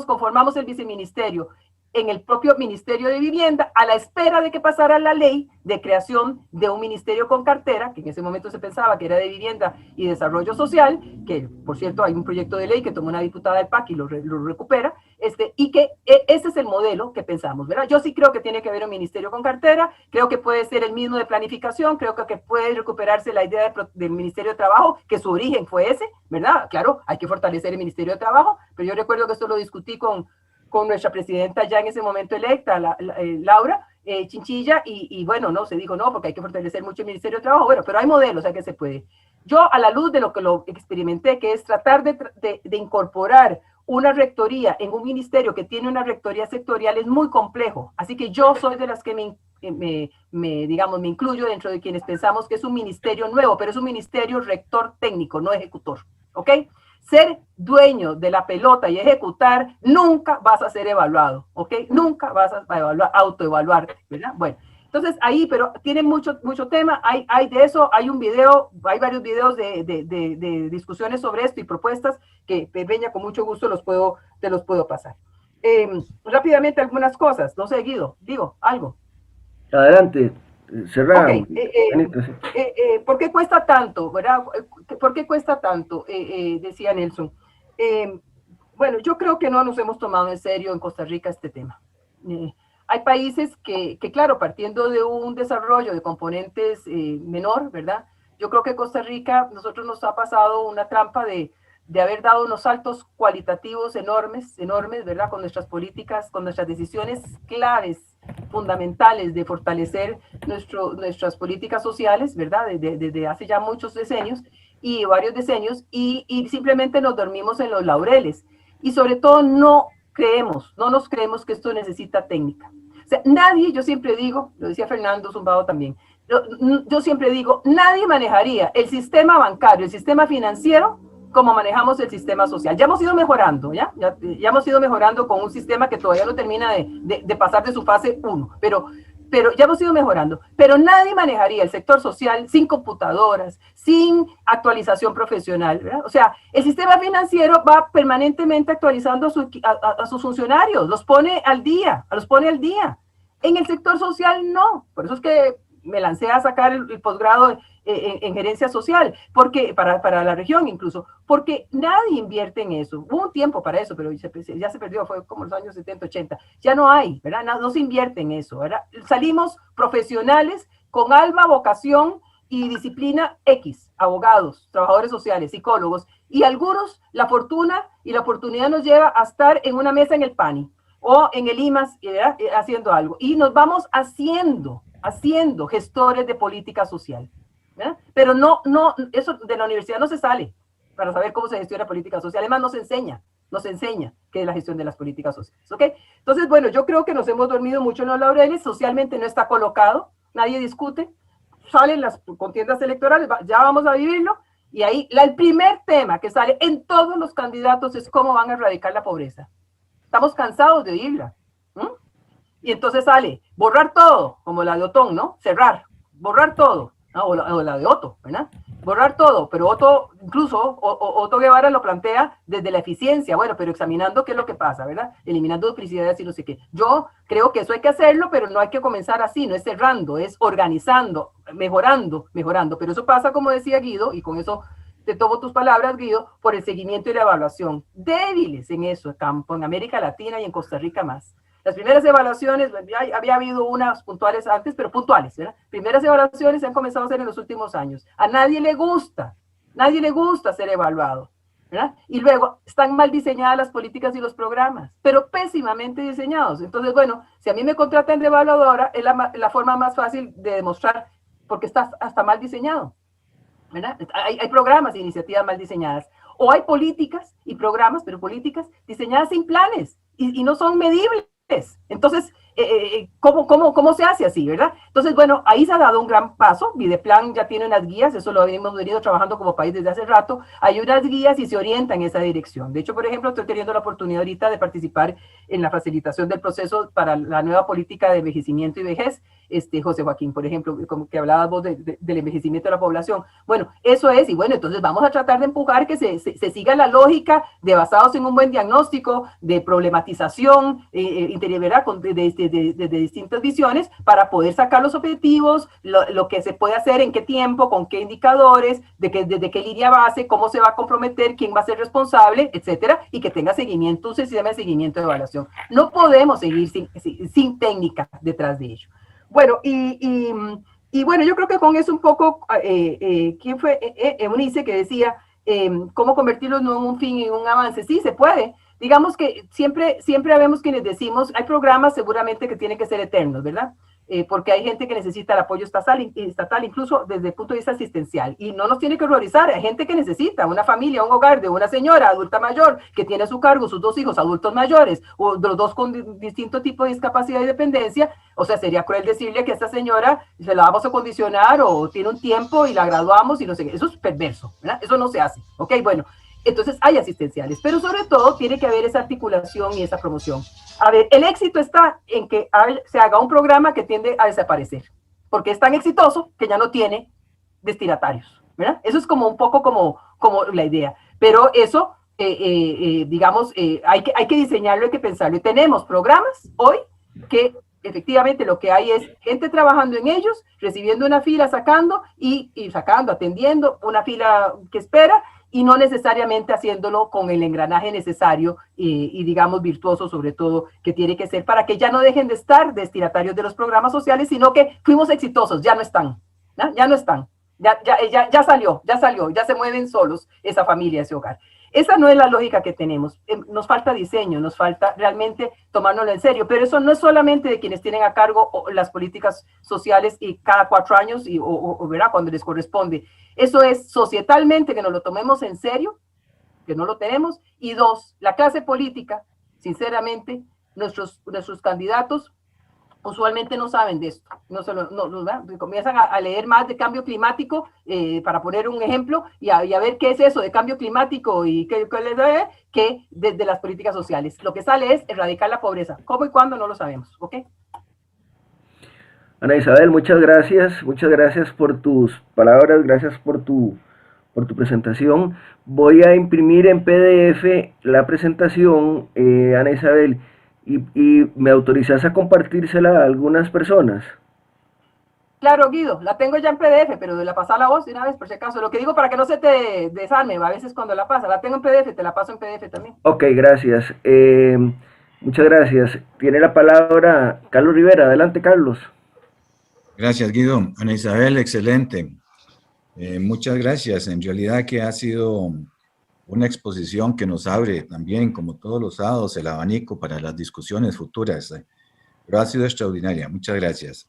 Conformamos el viceministerio en el propio Ministerio de Vivienda a la espera de que pasara la ley de creación de un ministerio con cartera, que en ese momento se pensaba que era de Vivienda y Desarrollo Social, que por cierto hay un proyecto de ley que tomó una diputada del PAC y lo recupera, y que ese es el modelo que pensamos, ¿verdad? Yo sí creo que tiene que haber un ministerio con cartera, creo que puede ser el mismo de planificación, creo que puede recuperarse la idea del Ministerio de Trabajo, que su origen fue ese, ¿verdad? Claro, hay que fortalecer el Ministerio de Trabajo, pero yo recuerdo que esto lo discutí con nuestra presidenta ya en ese momento electa, Laura Chinchilla, y bueno, se dijo no, porque hay que fortalecer mucho el Ministerio de Trabajo, bueno, pero hay modelos, o sea que se puede. Yo, a la luz de lo que lo experimenté, que es tratar de incorporar una rectoría en un ministerio que tiene una rectoría sectorial, es muy complejo, así que yo soy de las que me incluyo dentro de quienes pensamos que es un ministerio nuevo, pero es un ministerio rector técnico, no ejecutor, ¿ok? Ser dueño de la pelota y ejecutar, nunca vas a ser evaluado, ¿ok? Nunca vas a autoevaluarte, ¿verdad? Bueno, entonces ahí, pero tiene mucho tema, hay de eso, hay varios videos de discusiones sobre esto y propuestas que Peña con mucho gusto te los puedo pasar. Rápidamente algunas cosas, no sé, Guido, digo, algo. Adelante, cerramos. Okay. ¿Por qué cuesta tanto, verdad? ¿Por qué cuesta tanto? Decía Nelson. Bueno, yo creo que no nos hemos tomado en serio en Costa Rica este tema. Hay países que, claro, partiendo de un desarrollo de componentes menor, ¿verdad?, yo creo que Costa Rica, nosotros nos ha pasado una trampa de haber dado unos saltos cualitativos enormes, ¿verdad? Con nuestras políticas, con nuestras decisiones claves, fundamentales de fortalecer nuestras políticas sociales, ¿verdad? Desde hace ya muchos decenios y varios decenios, y simplemente nos dormimos en los laureles. Y sobre todo no nos creemos que esto necesita técnica. O sea, nadie, yo siempre digo, lo decía Fernando Zumbado también, yo siempre digo, nadie manejaría el sistema bancario, el sistema financiero, como manejamos el sistema social. Ya hemos ido mejorando, ya hemos ido mejorando con un sistema que todavía no termina de pasar de su fase 1, pero ya hemos ido mejorando. Pero nadie manejaría el sector social sin computadoras, sin actualización profesional, ¿verdad? O sea, el sistema financiero va permanentemente actualizando a sus funcionarios, los pone al día. En el sector social no, por eso es que me lancé a sacar el posgrado en gerencia social, porque para la región incluso, porque nadie invierte en eso. Hubo un tiempo para eso, pero ya se perdió, fue como los años 70, 80. Ya no hay, ¿verdad? No se invierte en eso, ¿verdad? Salimos profesionales con alma, vocación y disciplina X, abogados, trabajadores sociales, psicólogos, y algunos la fortuna y la oportunidad nos lleva a estar en una mesa en el PANI o en el IMAS, ¿verdad? Haciendo algo. Y nos vamos haciendo gestores de política social. ¿verdad? Pero eso de la universidad no se sale para saber cómo se gestiona política social. Además, nos enseña qué es la gestión de las políticas sociales. ¿Okay? Entonces, bueno, yo creo que nos hemos dormido mucho en los laureles, socialmente no está colocado, nadie discute, salen las contiendas electorales, ya vamos a vivirlo, y ahí el primer tema que sale en todos los candidatos es cómo van a erradicar la pobreza. Estamos cansados de oírla. Y entonces sale borrar todo, como la de Otón, ¿no? Cerrar, borrar todo, ¿no? o la de Otto, ¿verdad? Borrar todo, pero Otto Guevara lo plantea desde la eficiencia, bueno, pero examinando qué es lo que pasa, ¿verdad? Eliminando duplicidades y no sé qué. Yo creo que eso hay que hacerlo, pero no hay que comenzar así, no es cerrando, es organizando, mejorando, pero eso pasa, como decía Guido, y con eso te tomo tus palabras, Guido, por el seguimiento y la evaluación. Débiles en eso, campo, en América Latina y en Costa Rica más. Las primeras evaluaciones, había habido unas puntuales antes, pero puntuales, ¿verdad? Primeras evaluaciones se han comenzado a hacer en los últimos años. A nadie le gusta ser evaluado, ¿verdad? Y luego están mal diseñadas las políticas y los programas, pero pésimamente diseñados. Entonces, bueno, si a mí me contratan de evaluadora, es la forma más fácil de demostrar, porque está hasta mal diseñado, ¿verdad? Hay programas e iniciativas mal diseñadas. O hay políticas y programas, pero políticas diseñadas sin planes y no son medibles. Entonces, ¿cómo se hace así, verdad? Entonces, bueno, ahí se ha dado un gran paso. Videplan ya tiene unas guías, eso lo hemos venido trabajando como país desde hace rato. Hay unas guías y se orienta en esa dirección. De hecho, por ejemplo, estoy teniendo la oportunidad ahorita de participar en la facilitación del proceso para la nueva política de envejecimiento y vejez. José Joaquín, por ejemplo, como que hablabas vos del envejecimiento de la población. Bueno, eso es, y bueno, entonces vamos a tratar de empujar que se siga la lógica de basados en un buen diagnóstico, de problematización, ¿verdad? De distintas visiones para poder sacar los objetivos, lo que se puede hacer, en qué tiempo, con qué indicadores, desde qué línea base, cómo se va a comprometer, quién va a ser responsable, etcétera, y que tenga seguimiento, un sistema de seguimiento de evaluación. No podemos seguir sin técnica detrás de ello. Bueno, y bueno, yo creo que con eso un poco, ¿quién fue? Eunice, que decía, ¿cómo convertirlo no en un fin y en un avance? Sí, se puede. Digamos que siempre habemos quienes decimos, hay programas seguramente que tienen que ser eternos, ¿verdad? Porque hay gente que necesita el apoyo estatal, incluso desde el punto de vista asistencial, y no nos tiene que horrorizar. Hay gente que necesita una familia, un hogar de una señora adulta mayor que tiene a su cargo sus 2 hijos adultos mayores, o los 2 con distinto tipo de discapacidad y dependencia. O sea, sería cruel decirle que a esta señora se la vamos a condicionar o tiene un tiempo y la graduamos y no sé qué. Eso es perverso, ¿verdad? Eso no se hace, ¿ok? Bueno, entonces hay asistenciales, pero sobre todo tiene que haber esa articulación y esa promoción. A ver, el éxito está en que se haga un programa que tiende a desaparecer, porque es tan exitoso que ya no tiene destinatarios, ¿verdad? Eso es como un poco como la idea, pero eso, digamos, hay que diseñarlo, hay que pensarlo. Y tenemos programas hoy que efectivamente lo que hay es gente trabajando en ellos, recibiendo una fila, sacando y sacando, atendiendo una fila que espera, y no necesariamente haciéndolo con el engranaje necesario y digamos virtuoso sobre todo, que tiene que ser para que ya no dejen de estar destinatarios de los programas sociales, sino que fuimos exitosos, ya no están, ¿no? Ya no están. Ya salió, ya se mueven solos esa familia, ese hogar. Esa no es la lógica que tenemos. Nos falta diseño, nos falta realmente tomárnoslo en serio, pero eso no es solamente de quienes tienen a cargo las políticas sociales y cada 4 años o ¿verdad? Cuando les corresponde. Eso es societalmente que nos lo tomemos en serio, que no lo tenemos, y 2, la clase política, sinceramente, nuestros candidatos usualmente no saben de esto, comienzan a leer más de cambio climático, para poner un ejemplo, y a ver qué es eso de cambio climático y qué que desde las políticas sociales. Lo que sale es erradicar la pobreza. ¿Cómo y cuándo? No lo sabemos, ¿ok? Ana Isabel, muchas gracias por tus palabras, gracias por tu presentación. Voy a imprimir en PDF la presentación, Ana Isabel, y me autorizas a compartírsela a algunas personas. Claro, Guido, la tengo ya en PDF, pero de la pasar la voz de una vez, por si acaso. Lo que digo para que no se te desarme, a veces cuando la pasa, la tengo en PDF, te la paso en PDF también. Ok, gracias. Muchas gracias. Tiene la palabra Carlos Rivera. Adelante, Carlos. Gracias, Guido. Ana Isabel, excelente. Muchas gracias. En realidad que ha sido una exposición que nos abre también, como todos los sábados, el abanico para las discusiones futuras. Pero ha sido extraordinaria. Muchas gracias.